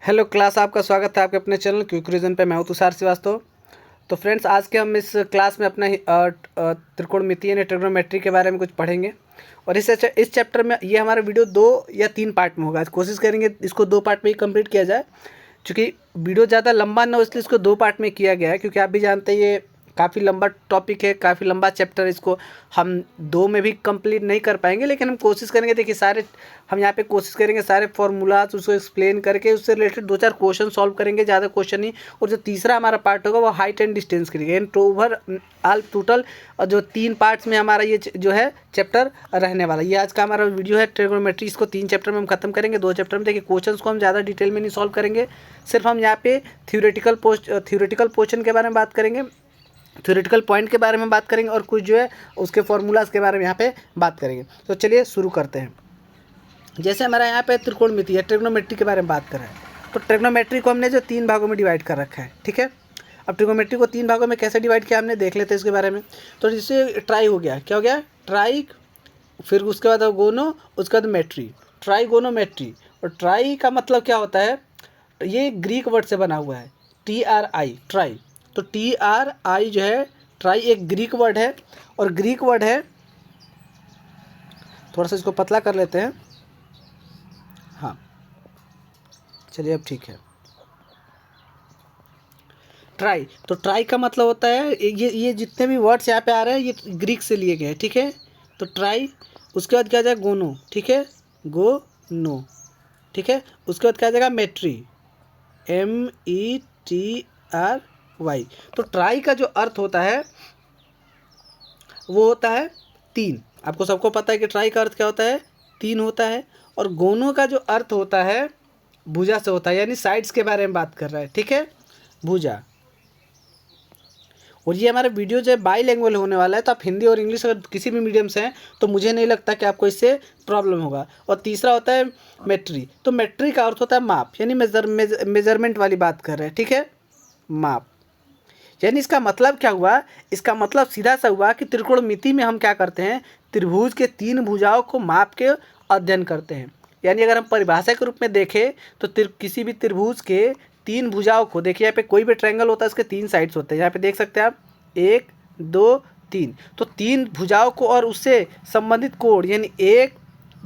Hello class, आपका स्वागत है आपके अपने चैनल क्विक रीजन पे। मैं हूं तुषार श्रीवास्तव। तो फ्रेंड्स, आज के हम इस क्लास में अपना त्रिकोणमिति यानी ट्रिग्नोमेट्री के बारे में कुछ पढ़ेंगे। और इस चैप्टर में ये हमारा वीडियो 2 या 3 पार्ट में होगा। आज कोशिश करेंगे इसको 2 पार्ट में ही कंप्लीट किया जाए, क्योंकि वीडियो ज़्यादा लंबा ना हो इसलिए इसको 2 पार्ट में किया गया है। क्योंकि आप भी जानते हैं ये काफ़ी लंबा टॉपिक है, काफ़ी लंबा चैप्टर। इसको हम 2 में भी कंप्लीट नहीं कर पाएंगे, लेकिन हम कोशिश करेंगे। देखिए, हम यहाँ पे कोशिश करेंगे सारे फार्मूलाज उसको एक्सप्लेन करके उससे रिलेटेड 2-4 क्वेश्चन सॉल्व करेंगे, ज़्यादा क्वेश्चन नहीं। और जो तीसरा हमारा पार्ट होगा वो हाइट एंड डिस्टेंस के लिए, यानी ओवरऑल टोटल जो 3 पार्ट्स में हमारा ये जो है चैप्टर रहने वाला। ये आज का हमारा वीडियो है ट्रिग्नोमेट्री। इसको 3 चैप्टर में हम खत्म करेंगे। 2 चैप्टर में देखिए क्वेश्चंस को हम ज़्यादा डिटेल में नहीं सॉल्व करेंगे, सिर्फ हम यहाँ पे थ्योरेटिकल पोर्शन के बारे में बात करेंगे, थ्योरेटिकल पॉइंट के बारे में बात करेंगे, और कुछ जो है उसके फॉर्मूलाज के बारे में यहाँ पे बात करेंगे। तो चलिए शुरू करते हैं। जैसे हमारा यहाँ पे त्रिकोणमिति या ट्रिग्नोमेट्री के बारे में बात कर रहे हैं, तो ट्रिग्नोमेट्री को हमने जो 3 भागों में डिवाइड कर रखा है, ठीक है। अब ट्रिग्नोमेट्री को 3 भागों में कैसे डिवाइड किया हमने देख लेते हैं इसके बारे में। तो जैसे ट्राई हो गया, क्या हो गया, ट्राई, फिर उसके बाद गोनो, उसके बाद मेट्री, ट्राइगोनोमेट्री। और ट्राई का मतलब क्या होता है, ये ग्रीक वर्ड से बना हुआ है, TRI, ट्राई। तो TRI जो है, ट्राई एक ग्रीक वर्ड है, और ग्रीक वर्ड है, थोड़ा सा इसको पतला कर लेते हैं। हाँ, चलिए अब ठीक है। ट्राई, तो ट्राई का मतलब होता है, ये जितने भी वर्ड्स यहाँ पे आ रहे हैं ये ग्रीक से लिए गए हैं, ठीक है। तो ट्राई, उसके बाद क्या आ जाएगा, गोनो, ठीक है, गोनो, ठीक है। उसके बाद क्या आ जाएगा, मेट्री, METRY। तो ट्राई का जो अर्थ होता है वो होता है 3। आपको सबको पता है कि ट्राई का अर्थ क्या होता है, 3 होता है। और गोनो का जो अर्थ होता है भुजा से होता है, यानी साइड्स के बारे में बात कर रहा है, ठीक है, भुजा। और ये हमारा वीडियो जो है बाईलैंग्वेज होने वाला है, तो आप हिंदी और इंग्लिश अगर किसी भी मीडियम से हैं तो मुझे नहीं लगता कि आपको इससे प्रॉब्लम होगा। और तीसरा होता है मेट्री। तो मेट्री का अर्थ होता है माप, यानी मेजरमेंट वाली बात कर रहे हैं, ठीक है, माप। यानी इसका मतलब क्या हुआ, इसका मतलब सीधा सा हुआ कि त्रिकोणमिति में हम क्या करते हैं, त्रिभुज के 3 भुजाओं को माप के अध्ययन करते हैं। यानी अगर हम परिभाषा के रूप में देखें तो किसी भी त्रिभुज के 3 भुजाओं को, देखिए यहाँ पे कोई भी ट्रायंगल होता है इसके 3 साइड्स होते हैं, यहाँ पे देख सकते हैं आप, 1 2 3। तो 3 भुजाओं को और उससे संबंधित कोण, यानी 1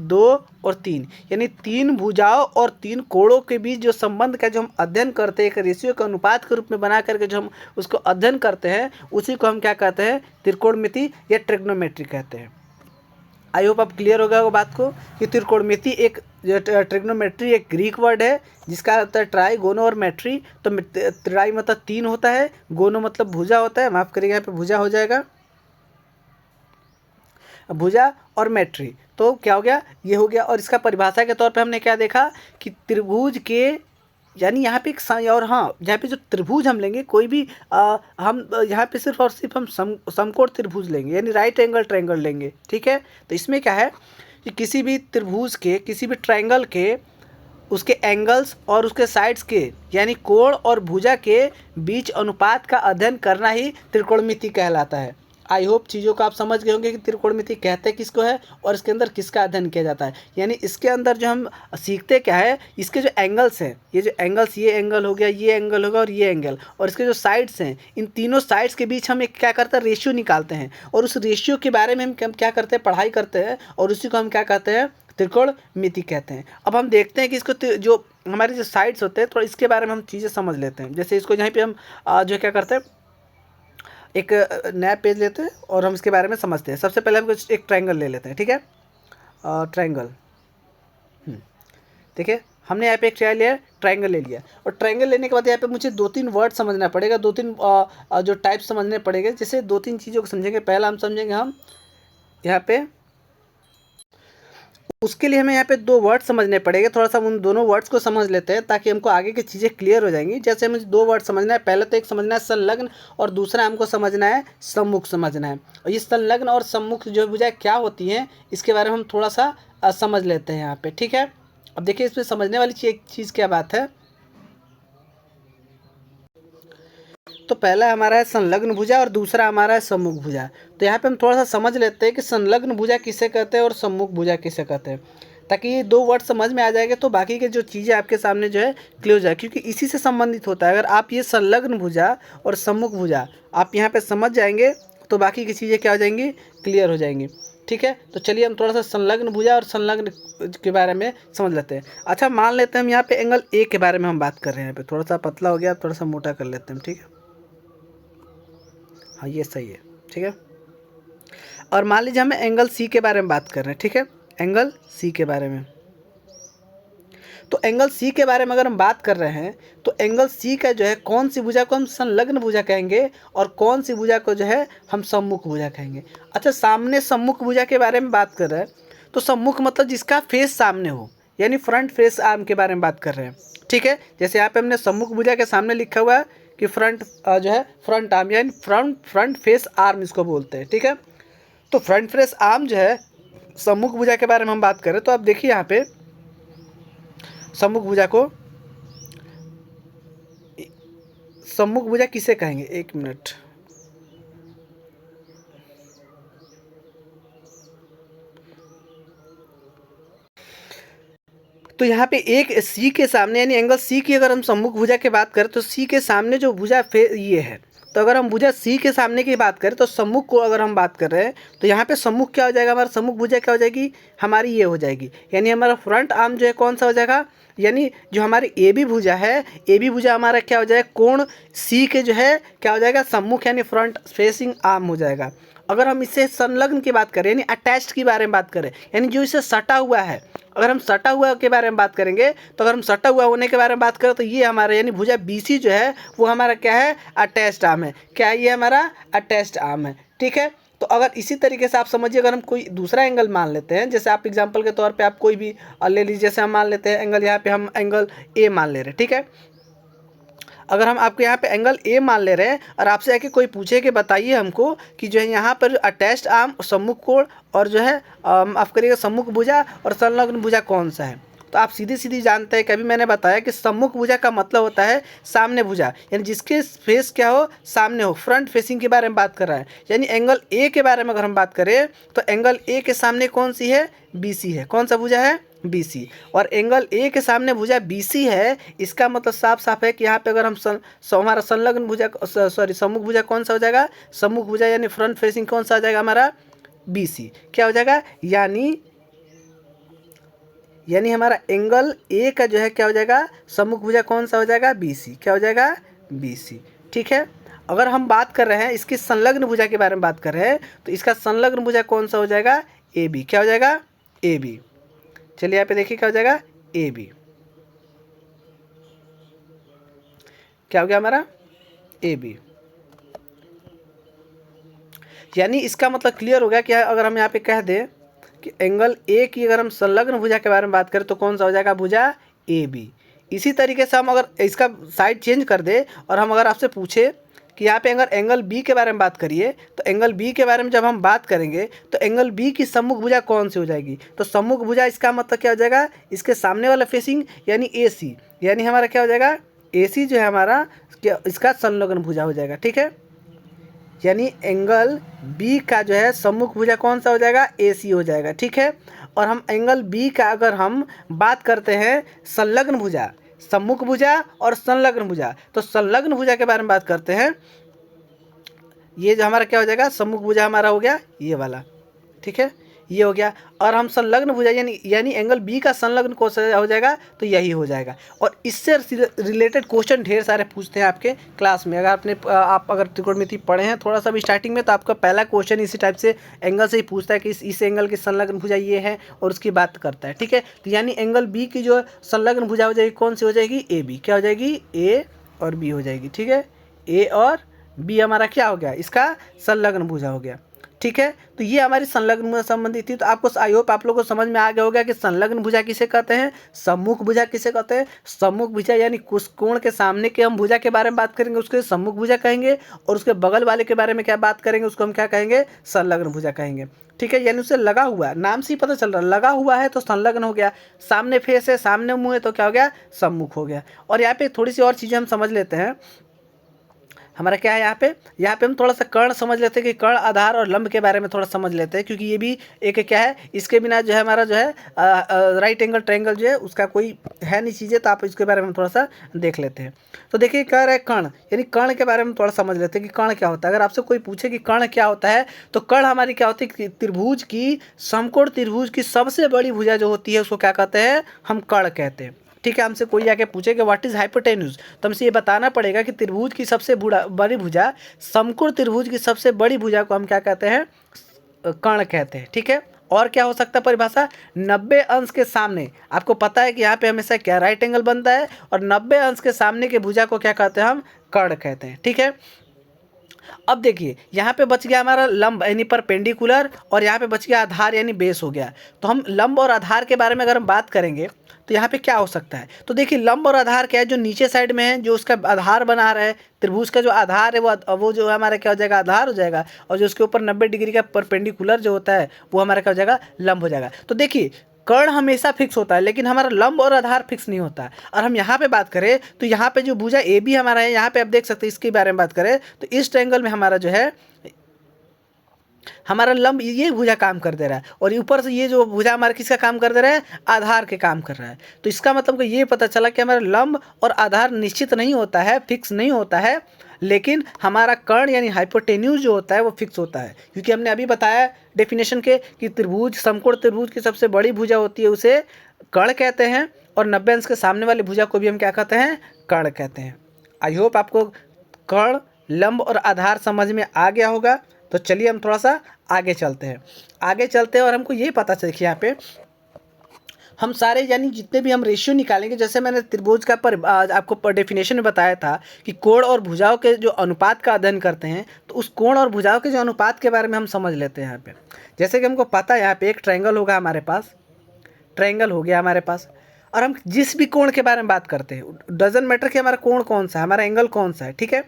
2 और 3, यानी 3 भुजाओं और 3 कोणों के बीच जो संबंध का जो हम अध्ययन करते हैं, एक रेशियो के अनुपात के रूप में बना करके जो हम उसको अध्ययन करते हैं, उसी को हम क्या कहते हैं, त्रिकोणमिति या ट्रिग्नोमेट्री कहते हैं। आई होप आप क्लियर हो गया वो बात को कि त्रिकोणमिति एक, ट्रिग्नोमेट्री एक ग्रीक वर्ड है जिसका अर्थ है ट्राई, गोनो और मेट्री। तो ट्राई मतलब 3 होता है, गोनो मतलब भुजा होता है, माफ़ करिएगा यहाँ पे भुजा हो जाएगा, भुजा, और मेट्री। तो क्या हो गया, ये हो गया। और इसका परिभाषा के तौर पे हमने क्या देखा कि त्रिभुज के, यानी यहाँ पे एक और हाँ, यहाँ पे जो त्रिभुज हम लेंगे कोई भी हम यहाँ पे सिर्फ और सिर्फ हम समकोण त्रिभुज लेंगे, यानी राइट एंगल ट्रायंगल लेंगे, ठीक है। तो इसमें क्या है कि किसी भी त्रिभुज के, किसी भी ट्रायंगल के, उसके एंगल्स और उसके साइड्स के, यानी कोण और भुजा के बीच अनुपात का अध्ययन करना ही त्रिकोणमिति कहलाता है। आई होप चीज़ों को आप समझ गए होंगे कि त्रिकोणमिति कहते किसको है और इसके अंदर किसका अध्ययन किया जाता है। यानी इसके अंदर जो हम सीखते क्या है, इसके जो एंगल्स हैं, ये जो एंगल्स, ये एंगल हो गया, ये एंगल होगा और ये एंगल, और इसके जो साइड्स हैं, इन तीनों साइड्स के बीच हम एक क्या करते हैं, रेशियो निकालते हैं। और उस रेशियो के बारे में हम क्या करते हैं, पढ़ाई करते हैं, और उसी को हम क्या कहते हैं, त्रिकोणमिति कहते हैं। अब हम देखते हैं कि इसको जो हमारे जो साइड्स होते हैं, थोड़ा इसके बारे में हम चीज़ें समझ लेते हैं। जैसे इसको यहाँ पे हम जो क्या करते हैं, एक नया पेज लेते हैं और हम इसके बारे में समझते हैं। सबसे पहले हम एक ट्रायंगल ले लेते हैं, ठीक है, ट्रायंगल। देखिए हमने यहाँ पे एक ट्रायंगल ले लिया, और ट्रायंगल लेने के बाद यहाँ पे मुझे 2-3 वर्ड समझना पड़ेगा, 2-3 जो टाइप समझने पड़ेंगे। जैसे 2-3 चीज़ों को समझेंगे। पहला हम समझेंगे हम यहाँ पे, उसके लिए हमें यहाँ पे 2 वर्ड समझने पड़ेंगे। थोड़ा सा उन दोनों वर्ड्स को समझ लेते हैं ताकि हमको आगे की चीज़ें क्लियर हो जाएंगी। जैसे मुझे 2 वर्ड समझना है, पहले तो एक समझना है संलग्न, और दूसरा हमको समझना है सम्मुख समझना है। और ये संलग्न और सम्मुख जो भुजाएं क्या होती हैं, इसके बारे में हम थोड़ा सा समझ लेते हैं यहाँ पे, ठीक है। अब देखिए इसमें समझने वाली एक चीज़ क्या बात है। तो पहला हमारा है संलग्न भुजा और दूसरा हमारा है सम्मुख भुजा। तो यहाँ पे हम थोड़ा सा समझ लेते हैं कि संलग्न भुजा किसे कहते हैं और सम्मुख भुजा किसे कहते हैं। ताकि ये 2 वर्ड समझ में आ जाएगा तो बाकी के जो चीज़ें आपके सामने जो है क्लियर हो जाए, क्योंकि इसी से संबंधित होता है। अगर आप ये संलग्न भुजा और सम्मुख भुजा आप यहाँ पे समझ जाएंगे तो बाकी की चीज़ें क्या हो जाएंगी, क्लियर हो जाएंगी। ठीक है, तो चलिए हम थोड़ा सा संलग्न भुजा और संलग्न के बारे में समझ लेते हैं। अच्छा, मान लेते हैं हम यहाँ पे एंगल ए के बारे में हम बात कर रहे हैं। यहाँ पे थोड़ा सा पतला हो गया, थोड़ा सा मोटा कर लेते हैं। ठीक है, हाँ ये सही है। ठीक है, और मान लीजिए हमें एंगल सी के बारे में बात कर रहे हैं। ठीक है, एंगल सी के बारे में, तो एंगल सी के बारे में अगर हम बात कर रहे हैं तो एंगल सी का जो है कौन सी भुजा को हम संलग्न भुजा कहेंगे और कौन सी भुजा को जो है हम सम्मुख भुजा कहेंगे। अच्छा, सामने सम्मुख भुजा के बारे में बात कर रहे हैं तो सम्मुख मतलब जिसका फेस सामने हो, यानी फ्रंट फेस आर्म के बारे में बात कर रहे हैं। ठीक है, जैसे यहाँ पे हमने सम्मुख भुजा के सामने लिखा हुआ है कि फ्रंट जो है फ्रंट आर्म, यानी फ्रंट फेस आर्म इसको बोलते हैं। ठीक है, तो फ्रंट फेस आर्म जो है सम्मुख भुजा के बारे में हम बात करें तो आप देखिए यहाँ पे सम्मुख भुजा को, सम्मुख भुजा किसे कहेंगे, एक मिनट, तो यहाँ पे एक सी के सामने यानी एंगल सी की अगर हम सम्मुख भुजा की बात करें तो सी के सामने जो भुजा ये है, तो अगर हम भुजा सी के सामने की बात करें तो सम्मुख को अगर हम बात कर रहे हैं तो यहाँ पे सम्मुख क्या हो जाएगा, हमारा सम्मुख भुजा क्या हो जाएगी, हमारी ये हो जाएगी, यानी हमारा फ्रंट आर्म जो है कौन सा हो जाएगा, यानी जो हमारी ए बी भुजा है, ए बी भुजा हमारा क्या हो जाएगा, कोण सी के जो है क्या हो जाएगा, सम्मुख यानी फ्रंट फेसिंग आर्म हो जाएगा। अगर हम इससे संलग्न की बात करें यानी अटैच्ड की बारे में बात करें, यानी जो इसे सटा हुआ है, अगर हम सटा हुआ के बारे में बात करेंगे तो अगर हम सटा हुआ होने के बारे में बात करें तो ये हमारा यानी भुजा BC जो है वो हमारा क्या है, अटैच्ड आर्म है। क्या है, ये हमारा अटैच्ड आर्म है। ठीक है, तो अगर इसी तरीके से आप समझिए, अगर हम कोई दूसरा एंगल मान लेते हैं, जैसे आप एग्जांपल के तौर पे आप कोई भी ले लीजिए, जैसे हम मान लेते हैं एंगल, यहाँ पे हम एंगल ए मान ले रहे हैं। ठीक है, अगर हम आपके यहाँ पे एंगल ए मान ले रहे हैं और आपसे आके कोई पूछे कि बताइए हमको कि जो है यहाँ पर अटैच्ड आर्म, सम्मुख कोण और जो है आप करिएगा सम्मुख भुजा और संलग्न भुजा कौन सा है, तो आप सीधी सीधी जानते हैं कि अभी मैंने बताया कि सम्मुख भुजा का मतलब होता है सामने भुजा, यानी जिसके फेस क्या हो, सामने हो, फ्रंट फेसिंग के बारे में बात कर रहा है। यानी एंगल ए के बारे में अगर हम बात करें तो एंगल ए के सामने कौन सी है, BC है। कौन सा भुजा है, BC। और एंगल ए के सामने भुजा BC है, इसका मतलब साफ साफ है कि यहाँ पे अगर हम हमारा संलग्न भुजा सॉरी सम्मुख भुजा कौन सा हो जाएगा, सम्मुख भुजा यानी फ्रंट फेसिंग कौन सा हो जाएगा हमारा, BC। क्या हो जाएगा, यानी हमारा एंगल ए का जो है क्या हो जाएगा, सम्मुख भुजा कौन सा हो जाएगा, BC। क्या हो जाएगा, BC। ठीक है, अगर हम बात कर रहे हैं इसकी संलग्न भुजा के बारे में बात कर रहे हैं तो इसका संलग्न भुजा कौन सा हो जाएगा, AB। क्या हो जाएगा, AB। चलिए यहाँ पे देखिए क्या हो जाएगा, AB। क्या हो गया हमारा, AB। यानी इसका मतलब क्लियर हो गया कि अगर हम यहाँ पे कह दें कि एंगल ए की अगर हम संलग्न भुजा के बारे में बात करें तो कौन सा हो जाएगा, भुजा AB। इसी तरीके से हम अगर इसका साइड चेंज कर दे और हम अगर आपसे पूछे कि यहाँ पे अगर एंगल B के बारे में बात करिए तो एंगल B के बारे में जब हम बात करेंगे तो एंगल B की सम्मुख भुजा कौन सी हो जाएगी, तो सम्मुख भुजा इसका मतलब क्या हो जाएगा, इसके सामने वाला फेसिंग यानी AC, यानी हमारा क्या हो जाएगा, AC जो है हमारा क्या, इसका संलग्न भुजा हो जाएगा। ठीक है, यानी एंगल B का जो है सम्मुख भुजा कौन सा हो जाएगा, AC हो जाएगा। ठीक है, और हम एंगल B का अगर हम बात करते हैं संलग्न भुजा, सम्मुख भुजा और संलग्न भुजा, तो संलग्न भुजा के बारे में बात करते हैं, ये जो हमारा क्या हो जाएगा, सम्मुख भुजा हमारा हो गया ये वाला। ठीक है, ये हो गया, और हम संलग्न भुजा यानी एंगल B का संलग्न कौन सा हो जाएगा, तो यही हो जाएगा। और इससे रिलेटेड क्वेश्चन ढेर सारे पूछते हैं आपके क्लास में। अगर आप अगर त्रिकोणमिति पढ़े हैं थोड़ा सा भी स्टार्टिंग में, तो आपका पहला क्वेश्चन इसी टाइप से एंगल से ही पूछता है कि इस एंगल की संलग्न भुजा ये है और उसकी बात करता है। ठीक है, तो यानी एंगल B की जो संलग्न भुजा हो जाएगी कौन सी हो जाएगी, AB। क्या हो जाएगी, A और B हो जाएगी। ठीक है, A और B हमारा क्या हो गया, इसका संलग्न भुजा हो गया। ठीक है, तो ये हमारी संलग्न भुजा संबंधित थी। तो आपको आई होप आप लोगों को समझ में आ गया होगा कि संलग्न भुजा किसे कहते हैं, सम्मुख भुजा किसे कहते हैं। सम्मुख भुजा यानी कुछ कोण के सामने के हम भुजा के बारे में बात करेंगे उसके सम्मुख भुजा कहेंगे, और उसके बगल वाले के बारे में क्या बात करेंगे उसको हम क्या कहेंगे, संलग्न भुजा कहेंगे। ठीक है, यानी उससे लगा हुआ, नाम से ही पता चल रहा है लगा हुआ है तो संलग्न हो गया, सामने फेस है, सामने मुँह है तो क्या हो गया, सम्मुख हो गया। और यहाँ पे थोड़ी सी और चीज़ें हम समझ लेते हैं। हमारा क्या है यहाँ पे हम थोड़ा सा कर्ण समझ लेते हैं कि कर्ण, आधार और लंब के बारे में थोड़ा समझ लेते हैं, क्योंकि ये भी एक क्या है, इसके बिना जो है हमारा जो है राइट एंगल ट्रायंगल जो है उसका कोई है नहीं चीज़ें, तो आप इसके बारे में थोड़ा सा देख लेते हैं। तो देखिए कह रहा है कर्ण, यानी कर्ण के बारे में थोड़ा समझ लेते हैं कि कर्ण क्या होता है। अगर आपसे कोई पूछे कि कर्ण क्या होता है, तो कर्ण हमारी क्या होती है कि त्रिभुज की, समकोण त्रिभुज की सबसे बड़ी भुजा जो होती है उसको क्या कहते हैं, हम कर्ण कहते हैं। ठीक है, हमसे कोई आके पूछे कि व्हाट इज हाइपोटेन्यूज, तो हमसे ये बताना पड़ेगा कि त्रिभुज की सबसे बड़ी भुजा, समकोण त्रिभुज की सबसे बड़ी भुजा को हम क्या कहते हैं, कर्ण कहते हैं। ठीक है, और क्या हो सकता है परिभाषा, 90 अंश के सामने, आपको पता है कि यहाँ पे हमेशा क्या राइट एंगल बनता है, और 90 अंश के सामने के भुजा को क्या कहते हैं, हम कर्ण कहते हैं। ठीक है, अब देखिए यहाँ पे बच गया हमारा लंब यानी परपेंडिकुलर, और यहाँ पे बच गया आधार यानी बेस हो गया। तो हम लंब और आधार के बारे में अगर हम बात करेंगे तो यहाँ पे क्या हो सकता है, तो देखिए लंब और आधार क्या है, जो नीचे साइड में है, जो उसका आधार बना रहा है, त्रिभुज का जो आधार है वो जो हमारा क्या हो जाएगा, आधार हो जाएगा, और जो उसके ऊपर 90 डिग्री का परपेंडिकुलर जो होता है वो हमारा क्या हो जाएगा, लंब हो जाएगा। तो देखिए कर्ण हमेशा फिक्स होता है, लेकिन हमारा लंब और आधार फिक्स नहीं होता है। और हम यहाँ पे बात करें तो यहाँ पे जो भुजा ए बी हमारा है, यहाँ पे आप देख सकते हैं, इसके बारे में बात करें तो इस ट्रायंगल में हमारा जो है, हमारा लंब ये भुजा काम कर दे रहा है, और ऊपर से ये जो भुजा हमारा किसका काम कर दे रहा है, आधार के काम कर रहा है। तो इसका मतलब कि ये पता चला कि हमारा लंब और आधार निश्चित नहीं होता है, फिक्स नहीं होता है, लेकिन हमारा कर्ण यानी हाइपोटेन्यूज जो होता है वो फिक्स होता है। क्योंकि हमने अभी बताया डेफिनेशन के कि त्रिभुज, समकोण त्रिभुज की सबसे बड़ी भुजा होती है उसे कर्ण कहते हैं, और 90 अंश के सामने वाली भुजा को भी हम क्या कहते हैं, कर्ण कहते हैं। आई होप आपको कर्ण, लंब और आधार समझ में आ गया होगा। तो चलिए हम थोड़ा सा आगे चलते हैं, और हमको ये पता चले कि यहाँ पे हम सारे यानी जितने भी हम रेशियो निकालेंगे, जैसे मैंने त्रिभुज का आपको डेफिनेशन में बताया था कि कोण और भुजाओं के जो अनुपात का अध्ययन करते हैं, तो उस कोण और भुजाओं के जो अनुपात के बारे में हम समझ लेते हैं यहाँ पे। जैसे कि हमको पता है यहाँ पे एक ट्रायंगल होगा हमारे पास, ट्रायंगल हो गया हमारे पास, और हम जिस भी कोण के बारे में बात करते हैं, डजंट मैटर कि हमारा कोण कौन सा है, हमारा एंगल कौन सा है। ठीक है,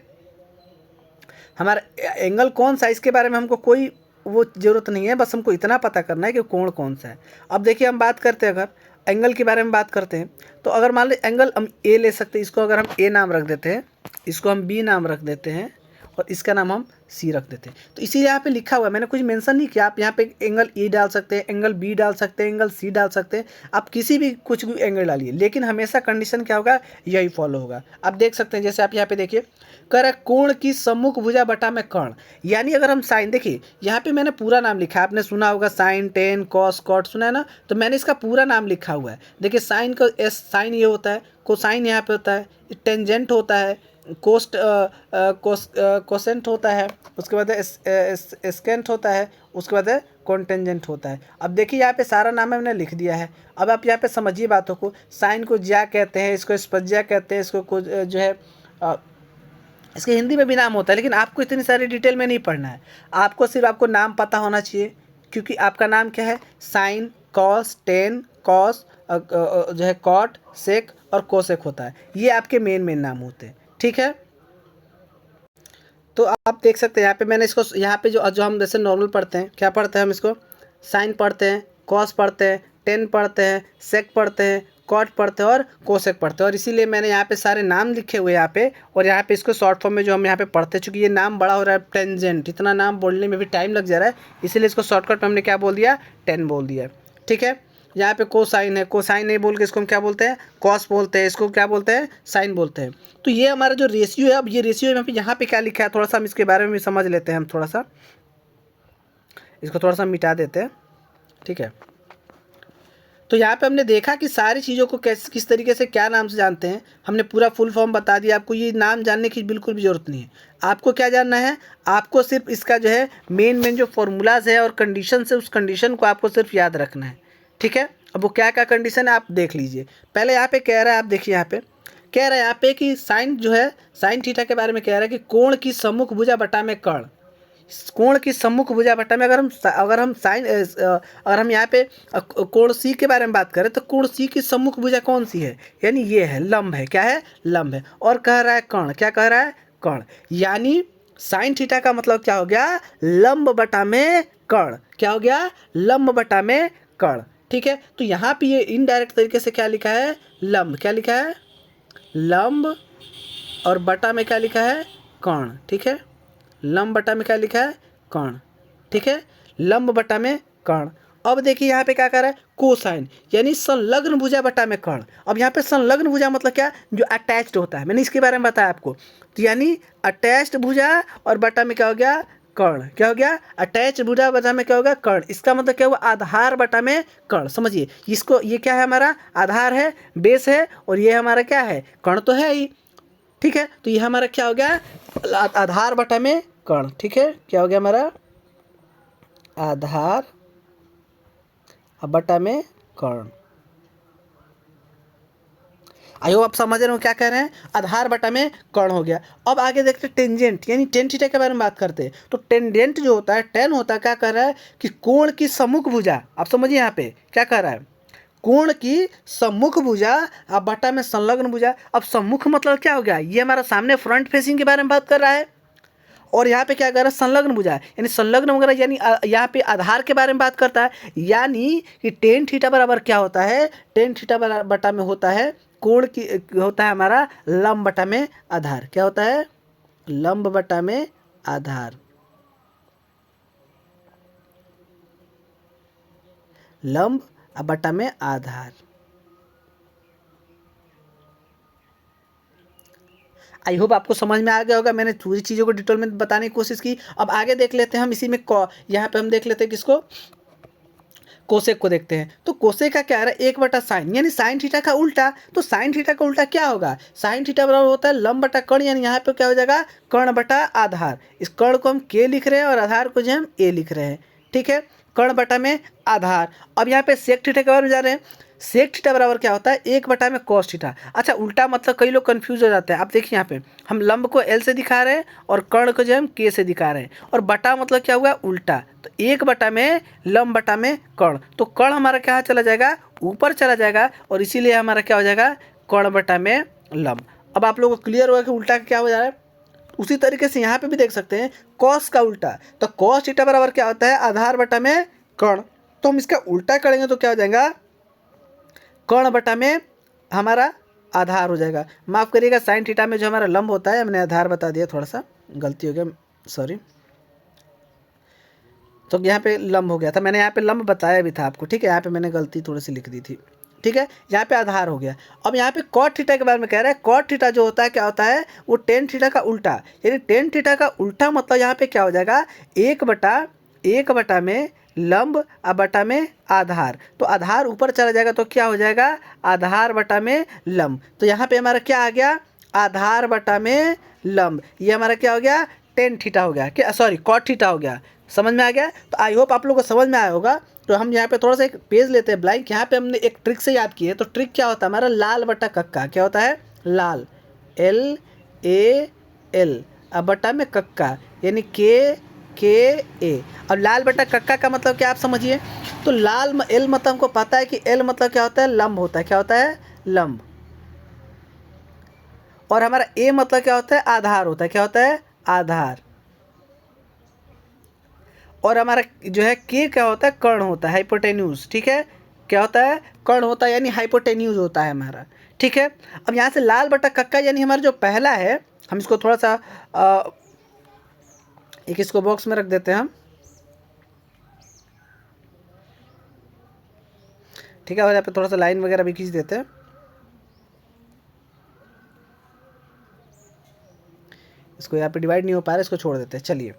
हमारा एंगल कौन सा है इसके बारे में हमको कोई वो ज़रूरत नहीं है, बस हमको इतना पता करना है कि कोण कौन सा है। अब देखिए हम बात करते हैं, अगर एंगल के बारे में बात करते हैं, तो अगर मान लो एंगल हम ए ले सकते हैं, इसको अगर हम ए नाम रख देते हैं, इसको हम बी नाम रख देते हैं, और इसका नाम हम सी रख देते हैं। तो इसी यहाँ पे लिखा हुआ है, मैंने कुछ मेंशन नहीं किया, आप यहाँ पे एंगल ए डाल सकते हैं, एंगल बी डाल सकते हैं, एंगल सी डाल सकते हैं, आप किसी भी कुछ भी एंगल डालिए, लेकिन हमेशा कंडीशन क्या होगा, यही फॉलो होगा। आप देख सकते हैं, जैसे आप यहाँ पे देखिए कर कोण की सम्मुख भुजा बटा में कर्ण, यानी अगर हम साइन, देखिए यहाँ पे मैंने पूरा नाम लिखा है, आपने सुना होगा साइन, टेन, कॉस, कॉट, सुना है ना, तो मैंने इसका पूरा नाम लिखा हुआ है। देखिए साइन का एस, साइन ये होता है, कोसाइन यहाँ पे होता है, टेंजेंट होता है, कोसेंट होता है, उसके बाद एस्केंट होता है, उसके बाद कॉन्टेंजेंट होता है। अब देखिए यहाँ पे सारा नाम मैंने लिख दिया है। अब आप यहाँ पे समझिए बातों को, साइन को ज्या कहते हैं, इसको स्पज्या कहते हैं, इसको जो है इसके हिंदी में भी नाम होता है, लेकिन आपको इतनी सारी डिटेल में नहीं पढ़ना है, आपको सिर्फ आपको नाम पता होना चाहिए। क्योंकि आपका नाम क्या है, साइन, कॉस, टेन, कॉस, जो है कॉट, सेक और कोसेक होता है, ये आपके मेन नाम होते हैं। ठीक है, तो आप देख सकते हैं यहाँ पे मैंने इसको, यहाँ पे जो हम जैसे नॉर्मल पढ़ते हैं, क्या पढ़ते हैं हम इसको, साइन पढ़ते हैं, कॉस पढ़ते हैं, टेन पढ़ते हैं, सेक पढ़ते हैं, कॉट पढ़ते हैं और कोसेक पढ़ते हैं, और इसीलिए मैंने यहाँ पे सारे नाम लिखे हुए यहाँ पे, और यहाँ पे इसको शॉर्ट फॉर्म में जो हम यहाँ पे पढ़ते हैं, चूँकि ये नाम बड़ा हो रहा है, टेंजेंट, इतना नाम बोलने में भी टाइम लग जा रहा है, इसीलिए इसको शॉर्टकट में हमने क्या बोल दिया, 10 बोल दिया। ठीक है, यहाँ पे कोसाइन है, कोसाइन नहीं बोल के इसको हम क्या बोलते हैं, कॉस बोलते हैं, इसको क्या बोलते हैं, साइन बोलते हैं। तो ये हमारा जो रेशियो है, अब ये रेशियो यहाँ पे क्या लिखा है, थोड़ा सा हम इसके बारे में भी समझ लेते हैं, हम थोड़ा सा इसको थोड़ा सा मिटा देते हैं। ठीक है, तो यहाँ पे हमने देखा कि सारी चीज़ों को किस तरीके से क्या नाम से जानते हैं, हमने पूरा फुल फॉर्म बता दिया। आपको ये नाम जानने की बिल्कुल भी ज़रूरत नहीं है, आपको क्या जानना है, आपको सिर्फ इसका जो है मेन जो फॉर्मूलाज है और कंडीशन है, उस कंडीशन को आपको सिर्फ याद रखना है। ठीक है, अब वो क्या क्या कंडीशन है आप देख लीजिए। पहले यहाँ पे कह रहा है, आप देखिए यहाँ पे कह रहा है यहाँ पे कि साइन जो है, साइन थीटा के बारे में कह रहा है कि कोण की सम्मुख भुजा बटा में कर्ण, कोण की सम्मुख भुजा बटा में अगर हम यहाँ पे कोण सी के बारे में बात करें, तो कोण सी की सम्मुख भुजा कौन सी है, यानी ये है, लंब है, क्या है, लंब है। और कह रहा है कर्ण, क्या कह रहा है, कर्ण, यानी साइन थीटा का मतलब क्या हो गया, लंब बटा में कर्ण, क्या हो गया, लंब बटा में कर्ण। ठीक है, तो यहाँ पे ये इनडायरेक्ट तरीके से क्या लिखा है, लंब, क्या लिखा है, लंब, और बटा में क्या लिखा है, कर्ण, ठीक है। लंब बटा में क्या लिखा है, कर्ण, ठीक है, लंब बटा में कर्ण। अब देखिए यहाँ पे क्या कर रहा है, कोसाइन, यानी संलग्न भुजा बटा में कर्ण। अब यहाँ पे संलग्न भुजा मतलब क्या, जो अटैच्ड होता है, मैंने इसके बारे में बताया आपको। तो यानी अटैच्ड भुजा और बटा में क्या हो गया, कर्ण। क्या हो गया, अटैच भुजा बटा में क्या होगा, कर्ण। इसका मतलब क्या हुआ, आधार बटा में कर्ण। समझिए इसको, ये क्या है, हमारा आधार है, बेस है, और ये हमारा क्या है, कर्ण तो है ही, ठीक है। तो ये हमारा क्या हो गया, आधार बटा में कर्ण, ठीक है। क्या हो गया हमारा, आधार बटा में कर्ण। आई होप आप समझ रहे हो क्या कह रहे हैं, आधार बटा में कर्ण हो गया। अब आगे देखते हैं टेंजेंट, यानी टेन थीटा के बारे में बात करते हैं। तो टेंजेंट जो होता है, टेन होता है, क्या कर रहा है कि कोण की सम्मुख भुजा, आप समझिए यहाँ पे क्या कर रहा है, कोण की सम्मुख भुजा अब बटा में संलग्न भुजा। अब सम्मुख मतलब क्या हो गया, ये हमारा सामने फ्रंट फेसिंग के बारे में बात कर रहा है, और यहाँ पे क्या कर रहा है, संलग्न भुजा, यानी संलग्न वगैरह, यानी यहाँ पे आधार के बारे में बात करता है। यानी कि टेन थीटा बराबर क्या होता है, टेन थीटा बटा में होता है कोण की, होता है हमारा लंब बटा में आधार। क्या होता है, लंब बटा में आधार, लंब बटा में आधार। आई होप आपको समझ में आ गया होगा, मैंने पूरी चीज़ों को डिटेल में बताने की कोशिश की। अब आगे देख लेते हैं हम इसी में, यहाँ पे हम देख लेते हैं किसको, कोसेक को देखते हैं। तो कोसेक का क्या है, एक बटा साइन, यानी साइन थीटा का उल्टा। तो साइन थीटा का उल्टा क्या होगा, साइन थीटा बराबर होता है लंब बटा कर्ण, यानी यहाँ पे क्या हो जाएगा, कर्ण बटा आधार। इस कर्ण को हम के लिख रहे हैं और आधार को जो हम ए लिख रहे हैं, ठीक है, कर्ण बटा में आधार। अब यहाँ पे सेक थीटा के बारे में जा रहे हैं। सेक थीटा बराबर क्या होता है, एक बटा में कॉस थीटा। अच्छा, उल्टा मतलब कई लोग कंफ्यूज हो जाते हैं। आप देखिए यहाँ पे हम लंब को एल से दिखा रहे हैं और कर्ण को जो हम के से दिखा रहे हैं, और बटा मतलब क्या हुआ, उल्टा। तो एक बटा में लंब बटा में कर्ण, तो कर्ण हमारा क्या चला जाएगा, ऊपर चला जाएगा, और इसीलिए हमारा क्या हो जाएगा, कर्ण बटा में लंब। अब आप लोगों को क्लियर होगा कि उल्टा क्या हो जा रहा है। उसी तरीके से यहाँ पे भी देख सकते हैं कॉस का उल्टा। तो कॉस थीटा बराबर क्या होता है, आधार बटा में कर्ण। तो हम इसका उल्टा करेंगे तो क्या हो जाएगा, कर्ण बटा में हमारा आधार हो जाएगा। माफ़ करिएगा, साइन थीटा में जो हमारा लंब होता है, हमने आधार बता दिया, थोड़ा सा गलती हो गया, सॉरी। तो यहाँ पे लंब हो गया था, मैंने यहाँ पे लंब बताया भी था आपको, ठीक है। यहाँ पे मैंने गलती थोड़ी सी लिख दी थी, ठीक है। यहाँ पे आधार हो गया। अब यहाँ पे कॉट थीटा के बारे में कह रहा है। कॉट थीटा जो होता है क्या होता है, वो टेन थीटा का उल्टा, यानी टेन थीटा का उल्टा मतलब यहाँ पे क्या हो जाएगा, एक बटा में लंब बटा में आधार। तो आधार ऊपर चला जाएगा तो क्या हो जाएगा, आधार बटा में लंब। तो यहाँ पे हमारा क्या आ गया, आधार बटा में लंब। ये हमारा क्या हो गया, टेन थीटा हो गया, क्या सॉरी कॉट थीटा हो गया। समझ में आ गया। तो आई होप आप लोगों को समझ में आया होगा। तो हम यहाँ पे थोड़ा सा एक पेज लेते हैं ब्लैंक। यहाँ पे हमने एक ट्रिक से याद की है। तो ट्रिक क्या होता है हमारा, लाल बटा कक्का। क्या होता है, लाल, LAL, अब बटा में कक्का, यानी KA। अब लाल बटा कक्का का मतलब क्या, आप समझिए। तो लाल एल मतलब हमको पता है कि एल मतलब क्या होता है, लंब होता है। क्या होता है, लंब। और हमारा ए मतलब क्या होता है, आधार होता है। क्या होता है, आधार। और हमारा जो है के क्या होता है, कर्ण होता है, हाइपोटेन्यूज। ठीक है, क्या होता है, कर्ण होता है, यानी हाइपोटेन्यूज होता है हमारा। ठीक है। अब यहाँ से लाल बटा कक्का यानी हमारा जो पहला है, हम इसको थोड़ा सा एक इसको बॉक्स में रख देते हैं हम। ठीक है, और यहाँ पे थोड़ा सा लाइन वगैरह भी खींच देते हैं। इसको यहाँ पे डिवाइड नहीं हो पा रहा है, इसको छोड़ देते हैं। चलिए,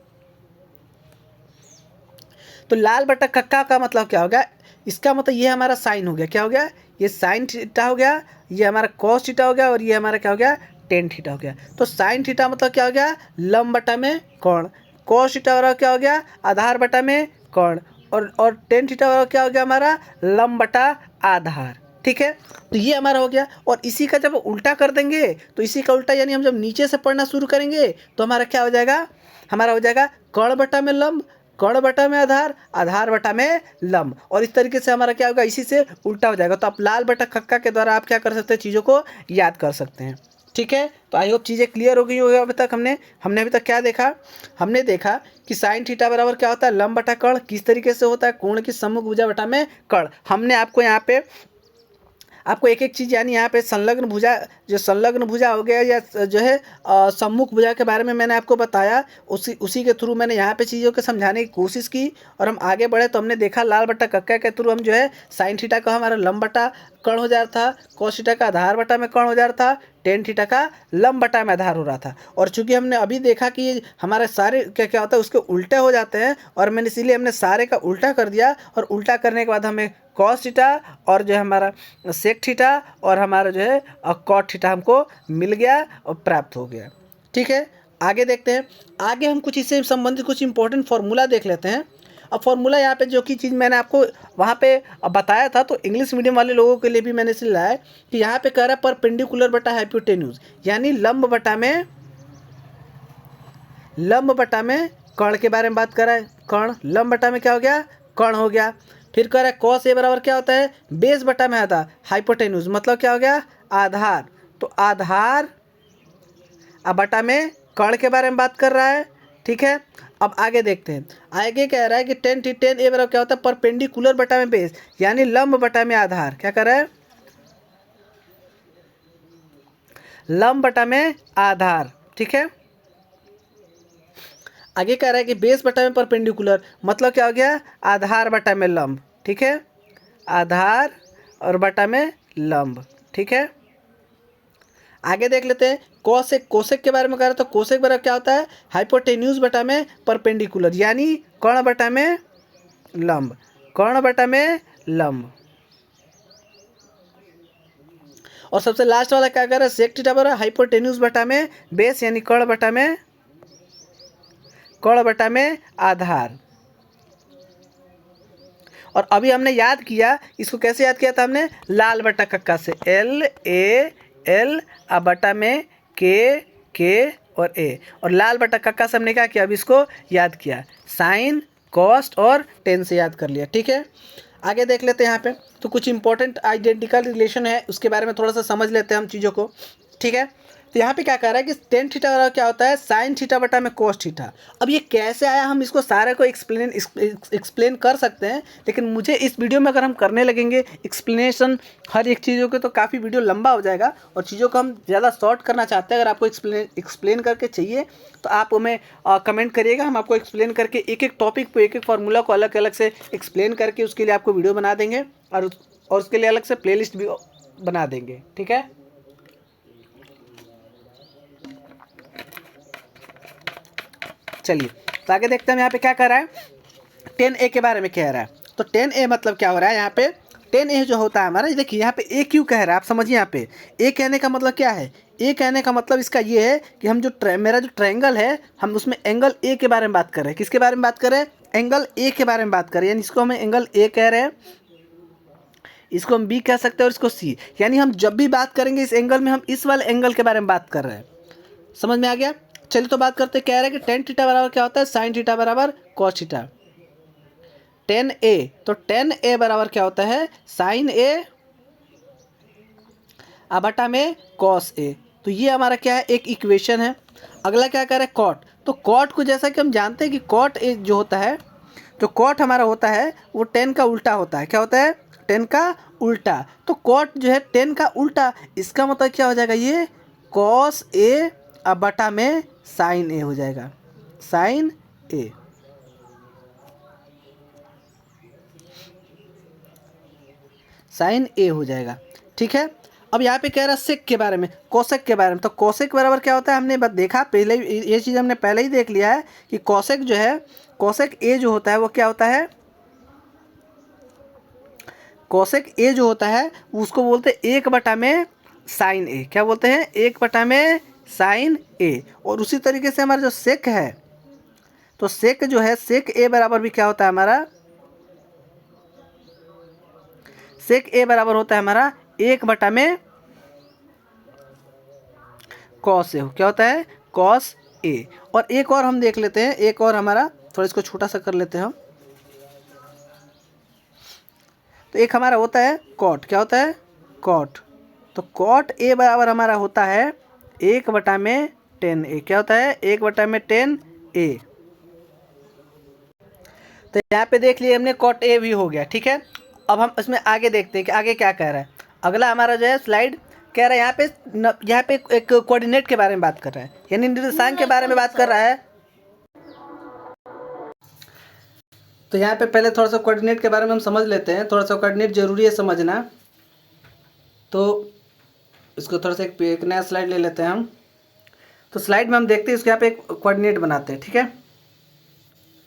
तो लाल बटा कक्का का मतलब क्या हो गया, इसका मतलब ये हमारा साइन हो गया। क्या हो गया, ये साइन थीटा हो गया, ये हमारा कॉस थीटा हो गया, और ये हमारा क्या हो गया, टेन थीटा हो गया। तो साइन थीटा मतलब क्या हो गया, लंब बटा में कोण। कॉस थीटा वाला क्या हो गया, आधार बटा में कोण। और टेन थीटा वाला क्या हो गया हमारा, लंब बटा आधार। ठीक है, तो ये हमारा हो गया। और इसी का जब उल्टा कर देंगे, तो इसी का उल्टा यानी हम जब नीचे से पढ़ना शुरू करेंगे तो हमारा क्या हो जाएगा, हमारा हो जाएगा कर्ण बटा में लंब, कर्ण बटा में आधार, आधार बटा में लंब। और इस तरीके से हमारा क्या होगा, इसी से उल्टा हो जाएगा। तो आप लाल बटा कक्का के द्वारा आप क्या कर सकते हैं, चीज़ों को याद कर सकते हैं। ठीक है, तो आई होप चीज़ें क्लियर हो गई होगी। अभी तक हमने अभी तक क्या देखा, हमने देखा कि साइन थीटा बराबर क्या होता है, लंब बटा कर्ण। किस तरीके से होता है, कोण की सम्मुख भुजा बटा में कर्ण। हमने आपको यहाँ पे आपको एक एक चीज़ यानी यहाँ पे संलग्न भुजा, जो संलग्न भुजा हो गया या जो है सम्मुख भुजा के बारे में मैंने आपको बताया, उसी के थ्रू मैंने यहाँ पे चीज़ों को समझाने की कोशिश की। और हम आगे बढ़े तो हमने देखा लाल बट्टा कक्का के थ्रू हम जो है साइन थीटा का हमारा लंब बटा कर्ण हो जा रहा था, कॉस थीटा का आधार बटा में कर्ण हो जा रहा था, टेन थीटा का लंब बटा में आधार हो रहा था। और चूंकि हमने अभी देखा कि हमारे सारे क्या क्या होता है उसके उल्टे हो जाते हैं, और मैंने इसीलिए हमने सारे का उल्टा कर दिया। और उल्टा करने के बाद हमें कॉस थीटा और जो है हमारा सेक थीटा और हमारा जो है कॉट थीटा हमको मिल गया और प्राप्त हो गया। ठीक है, आगे देखते हैं। आगे हम कुछ इससे संबंधित कुछ इंपॉर्टेंट फार्मूला देख लेते हैं। अब फार्मूला यहाँ पे जो कि चीज़ मैंने आपको वहाँ पे बताया था, तो इंग्लिश मीडियम वाले लोगों के लिए भी मैंने इसलिए लाया कि यहाँ पे कह रहा है परपेंडिकुलर बटा हाइपोटेन्यूज, यानी लंब बटा में कर्ण के बारे में बात कर रहा है। कर्ण लंब बटा में क्या हो गया, कर्ण हो गया। फिर कह रहा है कॉस ए बराबर क्या होता है, बेस बटा में आधा हाइपोटेन्यूज, मतलब क्या हो गया, आधार। तो आधार अब बटा में कर्ण के बारे में बात कर रहा है। ठीक है, अब आगे देखते हैं। आगे कह रहा है कि टेन ए बराबर क्या होता है, परपेंडिकुलर बटा में बेस, यानी लंब बटा में आधार। क्या कर रहा है, लंब बटा में आधार। ठीक है, आगे कह रहा है कि बेस बटा में परपेंडिकुलर, मतलब क्या हो गया, आधार बटा में लंब। ठीक है, आधार और बटा में लंब। ठीक है, आगे देख लेते हैं। कोसेक, कोसेक के बारे में कह रहा था। कोसेक बराबर क्या होता है, हाइपोटेन्यूज बटा में परपेंडिकुलर, यानी कर्ण बटा में लंब, कर्ण बटा में लंब। और सबसे लास्ट वाला क्या कर रहा है, सेक थीटा बराबर हाइपोटेन्यूज बटा में बेस, यानी कर्ण बटा में आधार। और अभी हमने याद किया, इसको कैसे याद किया था हमने, लाल बटा कक्का से, LAL बटा में के और ए, और लाल बटा कक्का से हमने क्या किया, अभी इसको याद किया, साइन कॉस्ट और टेन से याद कर लिया। ठीक है, आगे देख लेते हैं। यहाँ पे तो कुछ इंपॉर्टेंट आइडेंटिकल रिलेशन है, उसके बारे में थोड़ा सा समझ लेते हैं हम चीज़ों को। ठीक है, तो यहाँ पे क्या कह रहा है कि टेन थीटा बराबर क्या होता है, साइन थीटा बटा में कोस थीटा। अब ये कैसे आया, हम इसको सारे को एक्सप्लेन कर सकते हैं, लेकिन मुझे इस वीडियो में अगर हम करने लगेंगे एक्सप्लेनेशन हर एक चीज़ों के, तो काफ़ी वीडियो लंबा हो जाएगा, और चीज़ों को हम ज़्यादा शॉर्ट करना चाहते हैं। अगर आपको एक्सप्लेन करके चाहिए तो आप हमें कमेंट करिएगा, हम आपको एक्सप्लेन करके एक एक टॉपिक पर एक एक फार्मूला को अलग अलग से एक्सप्लेन करके उसके लिए आपको वीडियो बना देंगे, और उसके लिए अलग से प्लेलिस्ट भी बना देंगे। ठीक है, चलिए तो आगे देखते हैं। यहाँ पे क्या कर रहा है, 10A के बारे में कह रहा है। तो 10A मतलब क्या हो रहा है, यहाँ पे 10A जो होता है हमारा, देखिए यहाँ पे A क्यों कह रहा है, आप समझिए। यहाँ पे A कहने का मतलब क्या है, A कहने का मतलब इसका ये है कि हम जो मेरा जो ट्रायंगल है, हम उसमें एंगल A के बारे में बात कर रहे हैं। किसके बारे में बात कर रहे हैं, एंगल A के बारे में बात कर रहे हैं, यानी इसको हम एंगल A कह रहे हैं, इसको हम B कह सकते हैं और इसको C। यानी हम जब भी बात करेंगे इस एंगल में, हम इस वाले एंगल के बारे में बात कर रहे हैं। समझ में आ गया। चलिए तो बात करते, कह रहे हैं कि टेन थीटा बराबर क्या होता है, साइन थीटा बराबर कॉस थीटा। 10A, तो 10A बराबर क्या होता है, साइन A बटा में कॉस A। तो ये हमारा क्या है, एक इक्वेशन है। अगला क्या कह रहे हैं, कॉट। तो कॉट को जैसा कि हम जानते हैं कि कॉट A जो होता है, जो कॉट हमारा होता है वो 10 का उल्टा होता है। क्या होता है, 10 का उल्टा। तो कॉट जो है 10 का उल्टा, इसका मतलब क्या हो जाएगा, ये कॉस A बटा में साइन A हो जाएगा, साइन A। साइन A हो जाएगा। ठीक है, अब यहाँ पे कह रहा है सेक के बारे में, कोसेक के बारे में। तो कोसेक बराबर क्या होता है, हमने बस देखा पहले ही, ये चीज़ हमने पहले ही देख लिया है कि कोसेक जो है, कोसेक A जो होता है वो क्या होता है, कोसेक A जो होता है उसको बोलते हैं 1 बटा में साइन A। क्या बोलते हैं, 1 बटा में साइन A। और उसी तरीके से हमारा जो सेक है, तो सेक जो है, सेक A बराबर भी क्या होता है हमारा, सेक A बराबर होता है हमारा 1 बटा में कॉस A। क्या होता है, कॉस A। और एक और हम देख लेते हैं, एक और हमारा, थोड़ा इसको छोटा सा कर लेते हैं हम। तो एक हमारा होता है कॉट। क्या होता है, कॉट। तो कॉट A बराबर हमारा होता है 1 बटा में 10A। क्या होता है, 1 बटा में 10A। तो यहाँ पे देख लिए हमने, कॉट A भी हो गया। ठीक है, अब हम इसमें आगे देखते हैं कि आगे क्या कह रहा है। अगला हमारा जो है स्लाइड कह रहा है यहाँ पे एक कोऑर्डिनेट के बारे में बात कर रहा है, यानी निर्देशांक के बारे में बात कर रहा है। तो यहाँ पे पहले थोड़ा सा कोऑर्डिनेट के बारे में हम समझ लेते हैं, थोड़ा सा कोऑर्डिनेट जरूरी है समझना। तो इसको थोड़ा सा एक नया स्लाइड ले लेते हैं हम। तो स्लाइड में हम देखते हैं इसको यहाँ पे एक कोऑर्डिनेट बनाते हैं, ठीक है।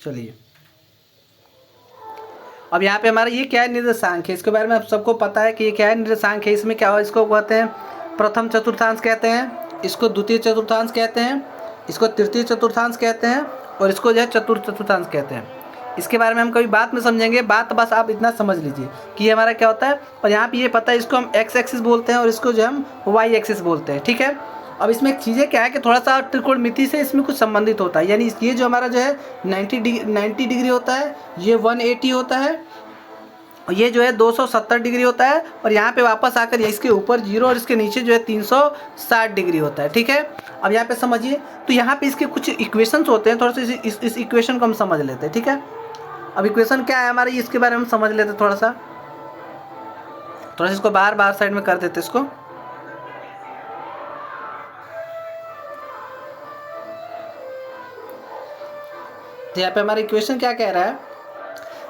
चलिए अब यहाँ पे हमारा ये क्या है, निर्देशांक है। इसके बारे में आप सबको पता है कि ये क्या है, निर्देशांक है। इसमें क्या हो, इसको कहते हैं प्रथम चतुर्थांश कहते हैं, इसको द्वितीय चतुर्थांश कहते हैं, इसको तृतीय चतुर्थांश कहते हैं, और इसको जो है चतुर्थ चतुर्थांश कहते हैं। इसके बारे में हम कभी बात में समझेंगे, बात बस आप इतना समझ लीजिए कि ये हमारा क्या होता है। और यहाँ पे ये पता है, इसको हम एक्स एक्सिस बोलते हैं और इसको जो हम वाई एक्सिस बोलते हैं, ठीक है। अब इसमें चीज़ें क्या है कि थोड़ा सा त्रिकोणमिति से इसमें कुछ संबंधित होता है, यानी ये जो हमारा जो है 90 डिग्री होता है, ये 180 होता है, और ये जो है 270 डिग्री होता है, और यहाँ पे वापस आकर इसके ऊपर 0 और इसके नीचे जो है 360 डिग्री होता है, ठीक है। अब यहाँ पे समझिए, तो यहाँ पे इसके कुछ इक्वेशंस होते हैं, थोड़ा सा इस इक्वेशन को हम समझ लेते हैं, ठीक है। अब इक्वेशन क्या है हमारे, इसके बारे में हम समझ लेते हैं थोड़ा सा इसको बाहर साइड में कर देते इसको। तो यहाँ पे हमारा इक्वेशन क्या कह रहा है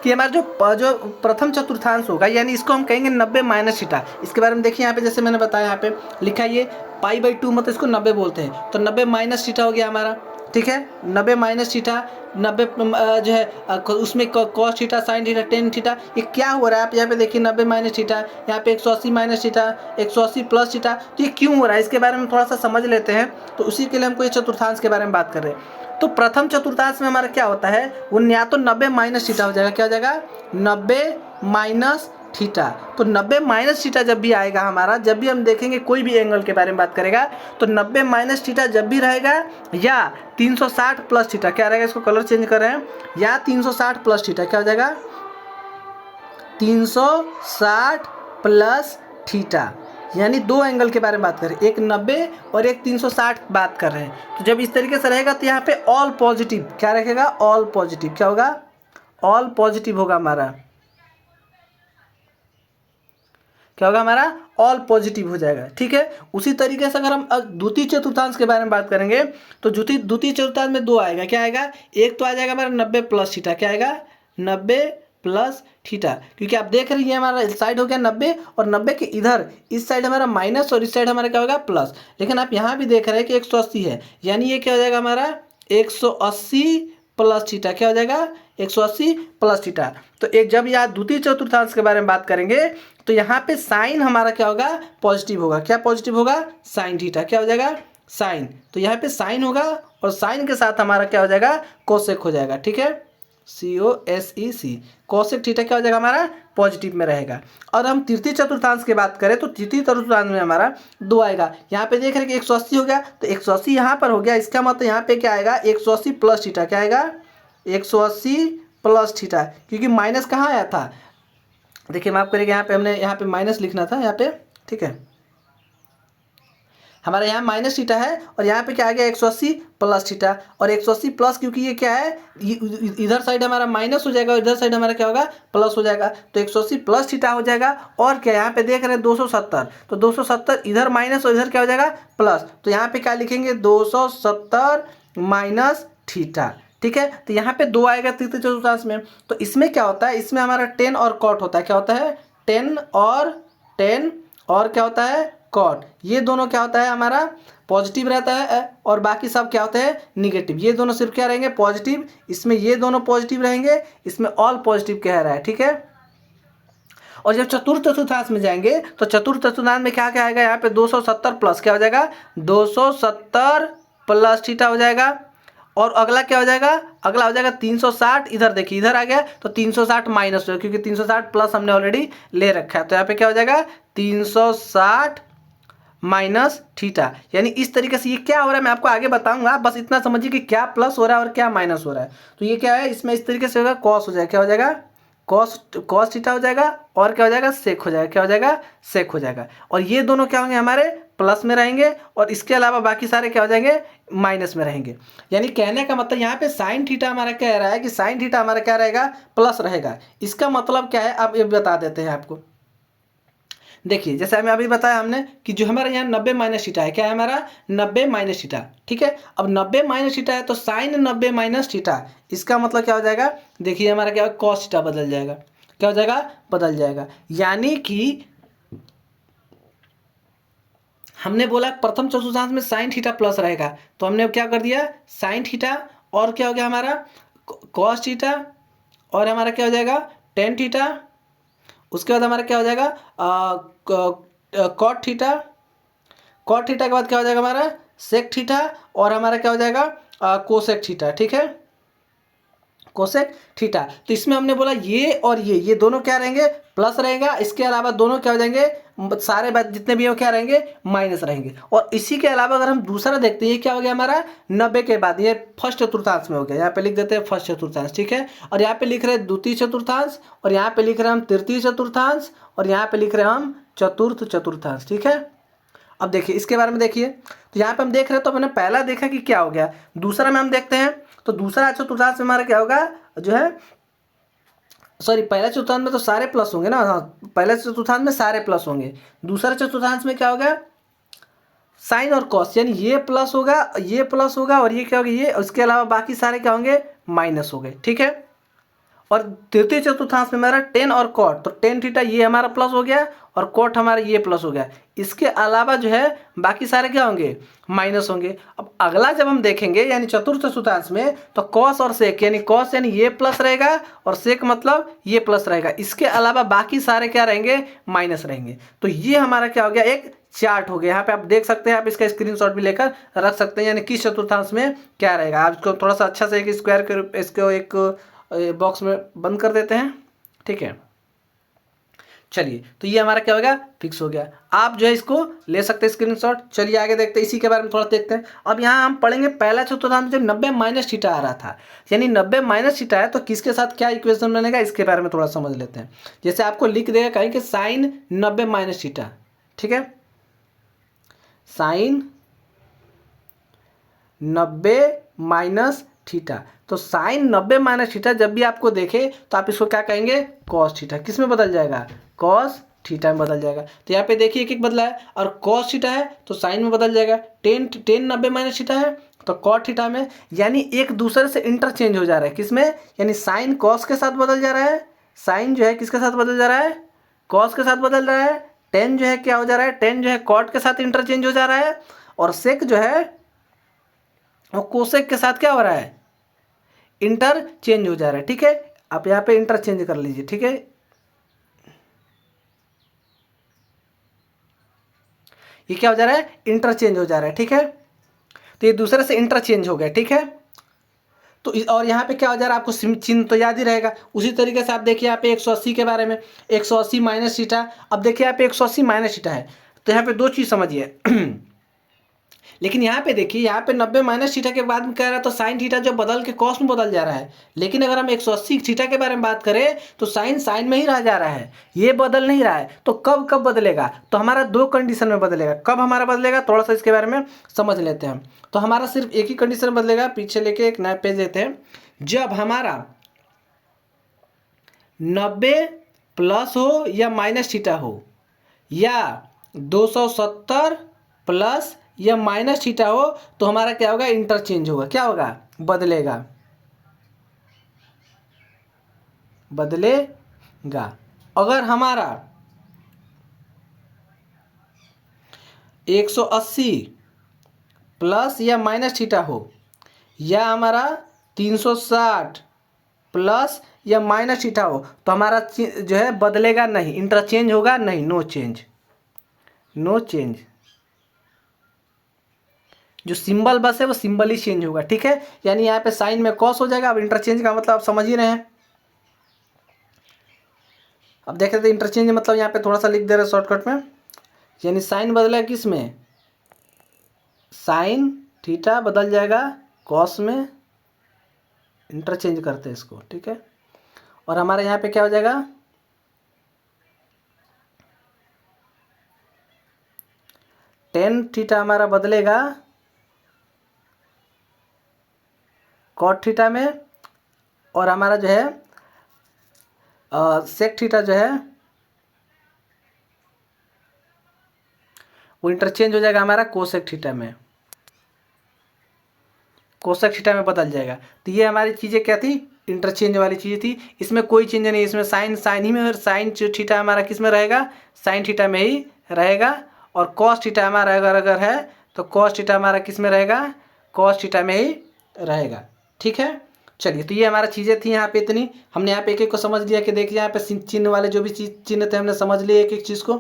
कि हमारा जो प्रथम चतुर्थांश होगा, यानी इसको हम कहेंगे 90 माइनस थीटा। इसके बारे में देखिए यहाँ पे, जैसे मैंने बताया यहाँ पे लिखा है ये π/2, मतलब इसको 90 बोलते हैं। तो 90 माइनस थीटा हो गया हमारा, ठीक है। 90 माइनस थीटा, 90 जो है उसमें cos theta, sin theta, tan theta, ये क्या हो रहा है आप यहाँ पे देखिए। 90 माइनस थीटा, यहाँ पे 180 माइनस थीटा, 180 प्लस थीटा। तो ये क्यों हो रहा है, इसके बारे में थोड़ा सा समझ लेते हैं। तो उसी के लिए हमको ये चतुर्थांश के बारे में बात कर रहे हैं। तो प्रथम चतुर्थांश में हमारा क्या होता है, वो या तो 90 माइनस थीटा हो जाएगा, क्या हो जाएगा 90 माइनस थीटा। तो 90 माइनस थीटा जब भी आएगा हमारा, जब भी हम देखेंगे कोई भी एंगल के बारे में बात करेगा, तो 90 माइनस थीटा जब भी रहेगा, या 360 प्लस थीटा क्या रहेगा, इसको कलर चेंज कर रहे हैं, या 360 प्लस थीटा क्या हो जाएगा 360 प्लस थीटा। यानी दो एंगल के बारे में बात करें, एक 90 और एक 360 बात कर रहे हैं। तो जब इस तरीके से रहेगा तो यहाँ पे ऑल पॉजिटिव क्या रखेगा, ऑल पॉजिटिव क्या होगा, ऑल पॉजिटिव होगा हमारा, क्या होगा हमारा, ऑल पॉजिटिव हो जाएगा, ठीक है। उसी तरीके से अगर हम द्वितीय चतुर्थांश के बारे में बात करेंगे, तो द्वितीय चतुर्थांश में दो आएगा, क्या आएगा, एक तो आ जाएगा हमारा 90 प्लस थीटा, क्या आएगा 90 प्लस थीटा, क्योंकि आप देख रहे हैं हमारा साइड हो गया 90, और 90 के इधर इस साइड हमारा माइनस और इस साइड हमारा क्या होगा प्लस। लेकिन आप यहाँ भी देख रहे हैं कि 180 है, यानी ये क्या हो जाएगा हमारा 180 प्लस थीटा, क्या हो जाएगा 180 प्लस थीटा। तो एक जब यहाँ द्वितीय चतुर्थांश के बारे में बात करेंगे, तो यहाँ पे साइन हमारा क्या होगा, पॉजिटिव होगा, क्या पॉजिटिव होगा, साइन थीटा, क्या हो जाएगा साइन। तो यहाँ पे साइन होगा, और साइन के साथ हमारा क्या हो जाएगा, कोसेक हो जाएगा, ठीक है, COSEC, कोसेक थीटा क्या हो जाएगा हमारा पॉजिटिव में रहेगा। और हम तृतीय चतुर्थांश की बात करें, तो तृतीय चतुर्थांश में हमारा दो आएगा। यहाँ पे देख रहे हैं कि 180 हो गया, तो 180 यहाँ पर हो गया, इसका मतलब यहाँ पे क्या आएगा 180 प्लस थीटा, क्या आएगा 180 प्लस थीटा, क्योंकि माइनस कहाँ आया था, देखिए माफ करिएगा, यहाँ पे हमने यहाँ पे माइनस लिखना था यहाँ पे, ठीक है, हमारा यहाँ माइनस थीटा है, और यहाँ पे क्या आ गया 180 प्लस थीटा। और 180 प्लस, क्योंकि ये क्या है, इधर साइड हमारा माइनस हो जाएगा और इधर साइड हमारा क्या होगा प्लस हो जाएगा, तो 180 प्लस थीटा हो जाएगा। और क्या यहाँ पे देख रहे हैं 270, तो 270 इधर माइनस और इधर क्या हो जाएगा प्लस, तो यहाँ पे क्या लिखेंगे 270 माइनस थीटा, ठीक है। तो यहाँ पे दो आएगा तृतीय चतुर्थांश में। तो इसमें क्या होता है, इसमें हमारा टेन और कॉट होता है, क्या होता है टेन और क्या होता है कॉट, ये दोनों क्या होता है हमारा पॉजिटिव रहता है, और बाकी सब क्या होते हैं निगेटिव। ये दोनों सिर्फ क्या रहेंगे पॉजिटिव, इसमें ये दोनों पॉजिटिव रहेंगे, इसमें ऑल पॉजिटिव कह रहा है, ठीक है। और जब चतुर्थ चतुर्थांश में जाएंगे, तो चतुर्थ चतुर्थांश में क्या क्या आएगा, यहाँ पे 270 प्लस क्या हो जाएगा 270 प्लस थीटा हो जाएगा। और अगला क्या हो जाएगा, अगला हो जाएगा 360, इधर देखिए इधर आ गया तो 360 माइनस हो, क्योंकि 360 प्लस हमने ऑलरेडी ले रखा है। तो यहाँ पे क्या हो जाएगा 360 माइनस थीटा। यानी इस तरीके से ये क्या हो रहा है मैं आपको आगे बताऊंगा, बस इतना समझिए कि क्या प्लस हो रहा है और क्या माइनस हो रहा है। तो ये क्या है, इसमें इस तरीके से होगा कॉस हो जाएगा, क्या हो जाएगा कॉस थीटा हो जाएगा, और क्या हो जाएगा सेक हो जाएगा, क्या हो जाएगा सेक हो जाएगा। और ये दोनों क्या होंगे हमारे प्लस में रहेंगे, और इसके अलावा बाकी सारे क्या हो जाएंगे माइनस में रहेंगे। यानी कहने का मतलब यहाँ पे साइन थीटा हमारा क्या कह रहा है कि साइन थीटा हमारा क्या रहेगा प्लस रहेगा। इसका मतलब क्या है अब ये बता देते हैं आपको। देखिए जैसे हमें अभी बताया हमने कि जो हमारे यहाँ 90 माइनस थीटा है, क्या है हमारा 90 माइनस थीटा, ठीक है। अब 90 माइनस थीटा है तो साइन 90 माइनस थीटा, इसका मतलब क्या हो जाएगा, देखिए हमारा क्या कॉस थीटा बदल जाएगा, क्या हो जाएगा, बदल जाएगा। यानी कि हमने बोला प्रथम चतुर्थांश में साइन थीटा प्लस रहेगा, तो हमने क्या कर दिया साइन थीटा, और क्या हो गया हमारा कॉस थीटा, और हमारा क्या हो जाएगा टेन थीटा, उसके बाद हमारा क्या हो जाएगा कॉट थीटा, कॉट थीटा के बाद क्या हो जाएगा हमारा सेक थीटा, और हमारा क्या हो जाएगा कोसेक थीटा, ठीक है, कोसेक थीटा। तो इसमें हमने बोला ये और ये दोनों क्या रहेंगे, प्लस रहेगा, इसके अलावा दोनों क्या हो जाएंगे, सारे बात जितने भी हो क्या रहेंगे, माइनस रहेंगे। और इसी के अलावा अगर हम दूसरा देखते हैं, ये क्या हो गया हमारा 90 के बाद, ये फर्स्ट चतुर्थांश में हो गया, यहाँ पे लिख देते हैं फर्स्ट चतुर्थांश, ठीक है। और यहाँ पे लिख रहे हैं द्वितीय चतुर्थांश, और यहाँ पे लिख रहे हैं हम तृतीय चतुर्थांश, और यहाँ पे लिख रहे हैं हम चतुर्थ चतुर्थांश, ठीक है। अब देखिए इसके बारे में देखिए, तो यहाँ पे हम देख रहे हैं, तो मैंने पहला देखा कि क्या हो गया, दूसरा में हम देखते हैं, तो दूसरा चतुर्थांश में हमारा क्या होगा, जो है सॉरी पहले चतुर्थांश में तो सारे प्लस होंगे ना, हाँ पहले चतुर्थांश में सारे प्लस होंगे, दूसरे चतुर्थांश में क्या होगा साइन और कॉस, यानी ये प्लस होगा, ये प्लस होगा, और ये क्या होगा ये, उसके अलावा बाकी सारे क्या होंगे माइनस हो गए, ठीक है। और तृतीय चतुर्थांश में हमारा टेन और कॉट, तो टेन थीटा ये हमारा प्लस हो गया, और कॉट हमारा ये प्लस हो गया, इसके अलावा जो है बाकी सारे क्या होंगे माइनस होंगे। अब अगला जब हम देखेंगे यानी चतुर्थ चतुर्थांश में, तो कॉस और सेक, यानी कॉस यानी ये प्लस रहेगा, और सेक मतलब ये प्लस रहेगा, इसके अलावा बाकी सारे क्या रहेंगे माइनस रहेंगे। तो ये हमारा क्या हो गया एक चार्ट हो गया, यहाँ पे आप देख सकते हैं, आप इसका स्क्रीनशॉट भी लेकर रख सकते हैं, यानी किस चतुर्थांश में क्या रहेगा। आप इसको थोड़ा सा अच्छा से एक स्क्वायर के इसको एक बॉक्स में बंद कर देते हैं, ठीक है। चलिए तो ये हमारा क्या हो गया फिक्स हो गया, आप जो है इसको ले सकते हैं स्क्रीनशॉट। चलिए आगे देखते हैं, इसी के बारे में थोड़ा देखते हैं। अब यहाँ हम पढ़ेंगे पहला चतुर्थांश जब 90 माइनस थीटा आ रहा था, यानी 90 माइनस थीटा है तो किसके साथ क्या इक्वेशन बनेगा, इसके बारे में थोड़ा समझ लेते हैं। जैसे आपको लिख देगा कहीं कि साइन 90 माइनस थीटा, ठीक है, साइन 90 माइनस थीटा, तो साइन 90 माइनस थीटा जब भी आपको देखे तो आप इसको क्या कहेंगे कॉस थीटा, किस में बदल जाएगा कॉस थीटा में बदल जाएगा। तो यहाँ पे देखिए एक एक बदला है, और कॉस थीटा है तो साइन में बदल जाएगा, टेन 90 माइनस थीटा है तो कॉट थीटा में, यानी एक दूसरे से इंटरचेंज हो जा रहा है, किसमें, यानी साइन कॉस के साथ बदल जा रहा है, साइन जो है किसके साथ बदल जा रहा है कॉस के साथ बदल रहा है, टेन जो है क्या हो जा रहा है टेन जो है कॉट के साथ इंटरचेंज हो जा रहा है, और सेक जो है और कोसेक के साथ क्या हो रहा है इंटरचेंज हो जा रहा है, ठीक है। आप यहाँ पे इंटरचेंज कर लीजिए, ठीक है, ये क्या हो जा रहा है इंटरचेंज हो जा रहा है, ठीक है। तो ये दूसरे से इंटरचेंज हो गया, ठीक है। तो और यहाँ पे क्या हो जा रहा है आपको चिन्ह तो याद ही रहेगा। उसी तरीके से आप देखिए यहाँ पे 180 के बारे में, 180 माइनस थीटा, अब देखिए यहाँ पे 180 माइनस थीटा है, तो यहाँ पे दो चीज़ समझिए लेकिन यहाँ पे देखिए यहाँ पे 90 माइनस थीटा के बाद में कह रहा है तो साइन थीटा जो बदल के कॉस में बदल जा रहा है, लेकिन अगर हम 180 थीटा के बारे में बात करें तो साइन साइन में ही रह जा रहा है, ये बदल नहीं रहा है। तो कब कब बदलेगा, तो हमारा दो कंडीशन में बदलेगा। कब हमारा बदलेगा थोड़ा सा इसके बारे में समझ लेते हैं। तो हमारा सिर्फ एक ही कंडीशन में बदलेगा, पीछे लेके एक नया पेज लेते हैं। जब हमारा 90 प्लस हो या माइनस थीटा हो, या 270 प्लस या माइनस थीटा हो, तो हमारा क्या होगा इंटरचेंज होगा, क्या होगा बदलेगा, बदलेगा। अगर हमारा 180 प्लस या माइनस थीटा हो, या हमारा 360 प्लस या माइनस थीटा हो, तो हमारा जो है बदलेगा नहीं, इंटरचेंज होगा नहीं, नो चेंज, नो चेंज। जो सिंबल बस है वो सिंबल ही चेंज होगा, ठीक है। यानी यहाँ पे साइन में कॉस हो जाएगा। अब इंटरचेंज का मतलब आप समझ ही रहे हैं। अब देख रहे थे इंटरचेंज मतलब यहाँ पे थोड़ा सा लिख दे रहे हैं शॉर्टकट में, यानी साइन बदला किस में, साइन थीटा बदल जाएगा कॉस में, इंटरचेंज करते हैं इसको, ठीक है। और हमारे यहाँ पे क्या हो जाएगा टेन थीटा हमारा बदलेगा कॉट थीटा में, और हमारा जो है सेक थीटा जो है वो इंटरचेंज हो जाएगा हमारा कोसेक थीटा में, कोसेक थीटा में बदल जाएगा। तो ये हमारी चीज़ें क्या थी, इंटरचेंज वाली चीज़ें थी। इसमें कोई चेंज नहीं, इसमें साइन साइन ही में, और साइन थीटा हमारा किस में रहेगा, साइन थीटा में ही रहेगा। और कॉस थीटा हमारा अगर है तो कॉस थीटा हमारा किस में रहेगा, कॉस थीटा में ही रहेगा। ठीक है, चलिए, तो ये हमारा चीज़ें थी यहाँ पे इतनी। हमने यहाँ पे एक एक को समझ लिया कि देखिए यहाँ पे चिन्ह वाले जो भी चिन्ह थे हमने समझ लिए एक एक चीज़ को।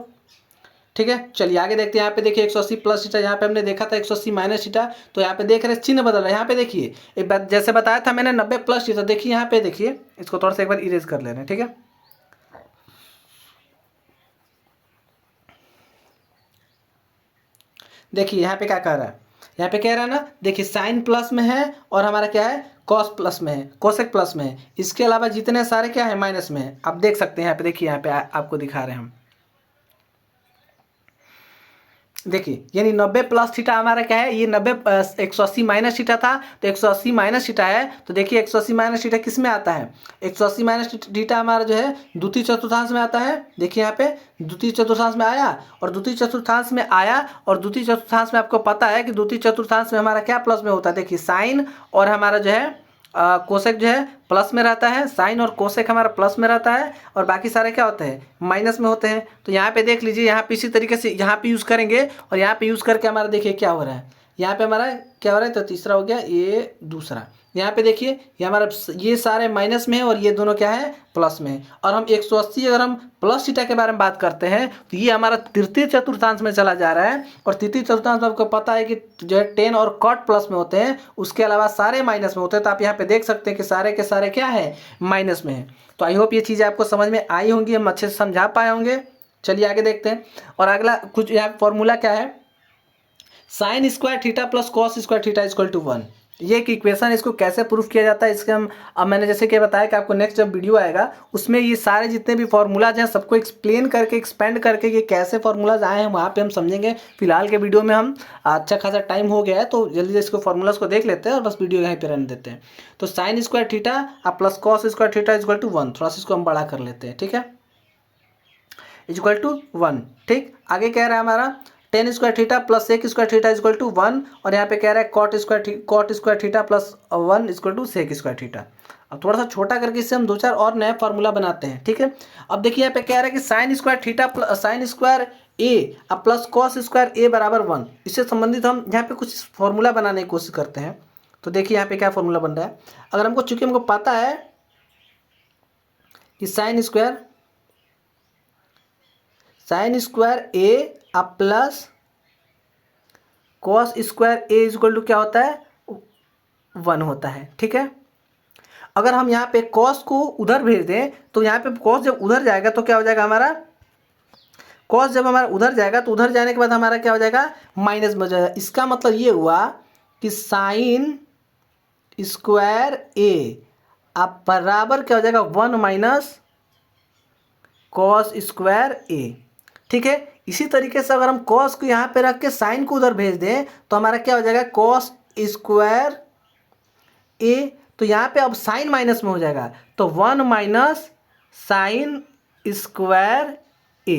ठीक है, चलिए आगे देखते हैं। यहाँ पे देखिए 180 प्लस थीटा, यहाँ पे हमने देखा था 180 माइनस थीटा, तो यहाँ पे देख रहे हैं चिन्ह बदल रहा है। यहाँ पे देखिए एक बात जैसे बताया था मैंने 90 प्लस थीटा, देखिए यहाँ पे देखिए, इसको थोड़ा सा एक बार इरेज कर ले रहे हैं। ठीक है, देखिए यहाँ पे क्या कह रहा है, यहाँ पे कह रहा है ना, देखिए साइन प्लस में है और हमारा क्या है, कॉस प्लस में है, कोसेक प्लस में है। इसके अलावा जितने सारे क्या है, माइनस में है। आप देख सकते हैं यहाँ पे, देखिए यहाँ पे आपको दिखा रहे हैं हम, देखिए यानी 90 प्लस थीटा हमारा क्या है, ये 90 180 माइनस थीटा था, तो 180 माइनस थीटा है। तो देखिए 180 माइनस थीटा किस में आता है, 180 माइनस थीटा हमारा जो है द्वितीय चतुर्थांश में आता है। देखिए यहाँ पे द्वितीय चतुर्थांश में आया, और द्वितीय चतुर्थांश में आया, और द्वितीय चतुर्थांश में आपको पता है कि द्वितीय चतुर्थांश में हमारा क्या प्लस में होता है, देखिए साइन और हमारा जो है कोसेक जो है प्लस में रहता है, साइन और कोसेक हमारा प्लस में रहता है, और बाकी सारे क्या होते हैं, माइनस में होते हैं। तो यहाँ पे देख लीजिए, यहाँ पे इसी तरीके से यहाँ पे यूज़ करेंगे, और यहाँ पे यूज़ करके हमारा देखिए क्या हो रहा है, यहाँ पे हमारा क्या हो रहा है, तो तीसरा हो गया, ये दूसरा। यहाँ पे देखिए ये हमारा ये सारे माइनस में है और ये दोनों क्या है, प्लस में है। और हम 180 अगर हम प्लस थीटा के बारे में बात करते हैं तो ये हमारा तृतीय चतुर्थांश में चला जा रहा है। और तृतीय चतुर्थांश में आपको पता है कि जो है 10 और कॉट प्लस में होते हैं, उसके अलावा सारे माइनस में होते हैं। तो आप यहाँ पे देख सकते हैं कि सारे के सारे क्या है, माइनस में है। तो आई होप ये चीज़ें आपको समझ में आई होंगी, हम अच्छे से समझा पाए होंगे। चलिए आगे देखते हैं। और अगला कुछ यहाँ फॉर्मूला क्या है, sine square theta plus cos square theta equal to 1। ये एक इक्वेशन, इसको कैसे प्रूफ किया जाता है इसके हम अब मैंने जैसे कि बताया कि आपको नेक्स्ट जब वीडियो आएगा उसमें ये सारे जितने भी फार्मूलाज हैं सबको एक्सप्लेन करके एक्सपेंड करके ये कैसे फार्मूलाज आए हैं वहाँ पे हम समझेंगे। फिलहाल के वीडियो में हम अच्छा खासा टाइम हो गया है तो जल्दी से इसको फार्मूलाज को देख लेते हैं और बस वीडियो यहीं पर रहने देते हैं। तो sine square theta plus cos square theta equal to 1, थोड़ा सा इसको हम बड़ा कर लेते हैं। ठीक है, इक्वल टू 1। ठीक, आगे कह रहा है हमारा tan square theta plus sec square theta equal to 1, और यहाँ पे कह रहा है cot square theta plus 1 equal to sec square theta. अब थोड़ा सा छोटा करके इससे हम दो चार और नए फार्मूला बनाते हैं। ठीक है, अब देखिए यहाँ पे कह रहा है कि sine square theta plus sine square A अब प्लस कॉस स्क्वायर ए बराबर 1। इससे संबंधित हम यहाँ पे कुछ फार्मूला बनाने की कोशिश करते हैं। तो देखिए यहाँ पे क्या फार्मूला बन रहा है, अगर हमको चूंकि हमको पता है कि साइन स्क्वायर ए अब plus cos square A equal to क्या होता है, 1 होता है। ठीक है, अगर हम यहाँ पे कॉस को उधर भेज दें तो यहाँ पे कॉस जब उधर जाएगा तो क्या हो जाएगा हमारा, कॉस जब हमारा उधर जाएगा तो उधर जाने के बाद हमारा क्या हो जाएगा, माइनस में हो जाएगा। इसका मतलब ये हुआ कि साइन स्क्वायर ए अब बराबर क्या हो जाएगा, 1 माइनस कॉस स्क्वायर ए। ठीक है, इसी तरीके से अगर हम कॉस को यहाँ पे रख के साइन को उधर भेज दें तो हमारा क्या हो जाएगा, कॉस स्क्वायर ए। तो यहाँ पे अब साइन माइनस में हो जाएगा तो 1 माइनस साइन स्क्वायर ए।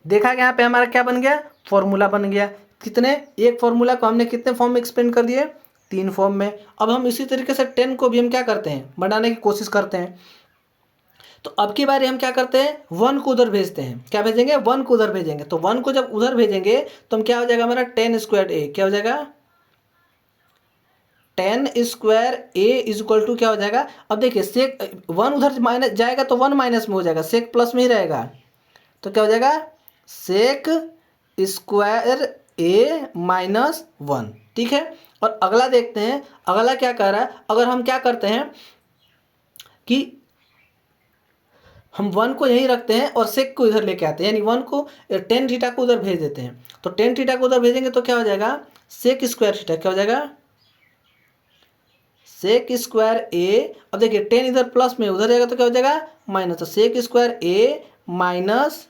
देखा कि यहाँ पे हमारा क्या बन गया, फॉर्मूला बन गया। कितने, एक फॉर्मूला को हमने कितने फॉर्म में एक्सप्लेन कर दिए, 3 फॉर्म में। अब हम इसी तरीके से 10 को भी हम क्या करते हैं, बनाने की कोशिश करते हैं। तो अब की बारी हम क्या करते हैं, 1 को उधर भेजते हैं। क्या भेजेंगे, 1 को उधर भेजेंगे। तो 1 को जब उधर भेजेंगे तो हम क्या हो जाएगा हमारा 10 स्क्वायर ए, क्या हो जाएगा 10 स्क्वायर ए इक्वल टू क्या हो जाएगा। अब देखिए सेक 1 उधर माइनस जाएगा तो 1 माइनस में हो जाएगा, सेक प्लस में ही रहेगा तो क्या हो जाएगा सेक स्क्वायर ए माइनस 1। ठीक है, और अगला देखते हैं, अगला क्या कह रहा है। अगर हम क्या करते हैं कि हम 1 को यहीं रखते हैं और सेक को इधर लेके आते हैं, यानी 1 को 10 थीटा को उधर भेज देते हैं। तो 10 थीटा को उधर भेजेंगे तो क्या हो जाएगा, सेक स्क्वायर थीटा क्या हो जाएगा, सेक स्क्वायर ए। अब देखिए 10 इधर प्लस में उधर जाएगा तो क्या हो जाएगा माइनस, तो sec square A minus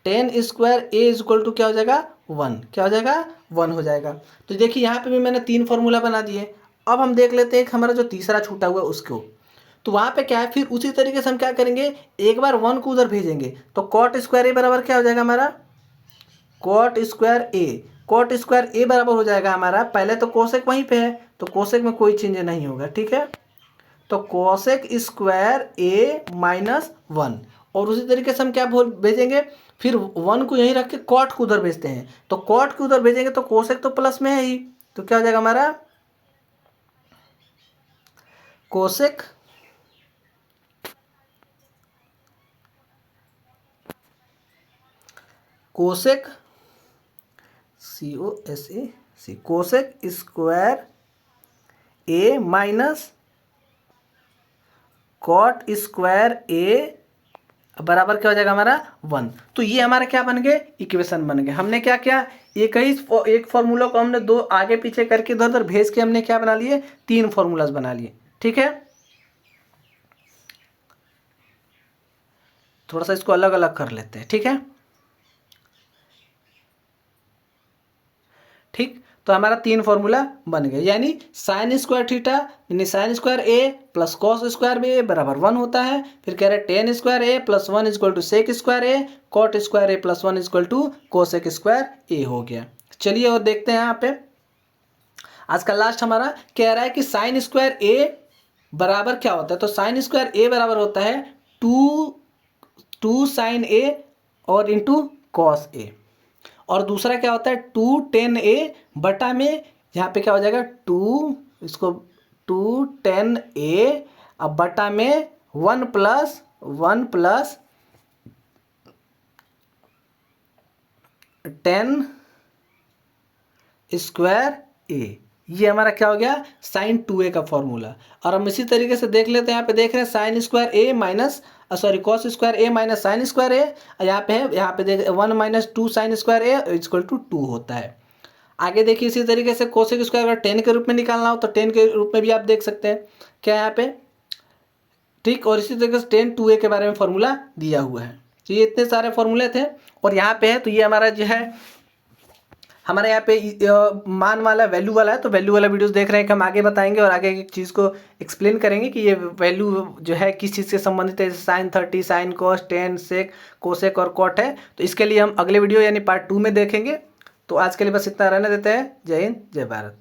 10 square A equal to क्या हो जाएगा 1, क्या हो जाएगा 1 हो जाएगा। तो देखिए यहाँ पे भी मैंने 3 फार्मूला बना दिए। अब हम देख लेते हैं कि हमारा जो तीसरा छूटा हुआ उसको, तो वहाँ पे क्या है, फिर उसी तरीके से हम क्या करेंगे, एक बार 1 को उधर भेजेंगे तो कॉट स्क्वायर ए बराबर क्या हो जाएगा हमारा cot square A, cot square A बराबर हो जाएगा हमारा, पहले तो कोसेक वहीं पे है तो कोसेक में कोई चेंज नहीं होगा, ठीक है। तो कोसेक स्क्वायर ए माइनस 1, और उसी तरीके से हम क्या भेजेंगे, फिर 1 को यहीं रख के कॉट को उधर भेजते हैं, तो कॉट को उधर भेजेंगे तो कोसेक तो प्लस में है ही, तो क्या हो जाएगा हमारा cosec cosec COSEC cosec square A minus cot square A बराबर क्या हो जाएगा हमारा 1। तो ये हमारा क्या बन गए, इक्वेशन बन गए। हमने क्या किया, एक फॉर्मूला को हमने दो आगे पीछे करके इधर उधर भेज के हमने क्या बना लिए, 3 फॉर्मूलाज बना लिए, ठीक है। थोड़ा सा इसको अलग अलग कर लेते हैं, ठीक है। ठीक, तो हमारा 3 फॉर्मूला बन गए, यानी साइन स्क्वायर थीटा यानी sine square A plus cos square A बराबर 1 होता है। फिर कह रहे tan square A plus 1 equal to sec square A, cot square A plus 1 equal to cosec square A हो गया। चलिए और देखते हैं यहाँ पे आज का लास्ट हमारा कह रहा है कि साइन स्क्वायर ए बराबर क्या होता है, तो साइन स्क्वायर ए बराबर होता है टू साइन ए और इंटू कॉस ए, और दूसरा क्या होता है 2 tan a बटा में यहाँ पे क्या हो जाएगा 2 tan a अब बटा में 1 प्लस tan स्क्वायर ए, ये हमारा क्या हो गया साइन 2a का फॉर्मूला। और हम इसी तरीके से देख लेते हैं, यहाँ पे देख रहे हैं sine square A minus cos square A minus sine square A, यहाँ पे है, यहाँ पे देख 1 minus 2 sine square A equal to 2 होता है। आगे देखिए इसी तरीके से कोसेक स्क्वायर अगर 10 के रूप में निकालना हो तो 10 के रूप में भी आप देख सकते हैं क्या यहाँ पे, ठीक। और इसी तरीके से tan 2a के बारे में फॉर्मूला दिया हुआ है। तो ये इतने सारे फॉर्मूले थे, और यहाँ पे है तो ये हमारा जो है हमारे यहाँ पे मान वाला वैल्यू वाला है, तो वैल्यू वाला वीडियोस देख रहे हैं कि हम आगे बताएंगे और आगे एक चीज़ को एक्सप्लेन करेंगे कि ये वैल्यू जो है किस चीज़ से संबंधित है, sine 30 sine cos tan sec cosec और कॉट है। तो इसके लिए हम अगले वीडियो यानी पार्ट 2 में देखेंगे। तो आज के लिए बस इतना रहने देते हैं। जय हिंद जय भारत।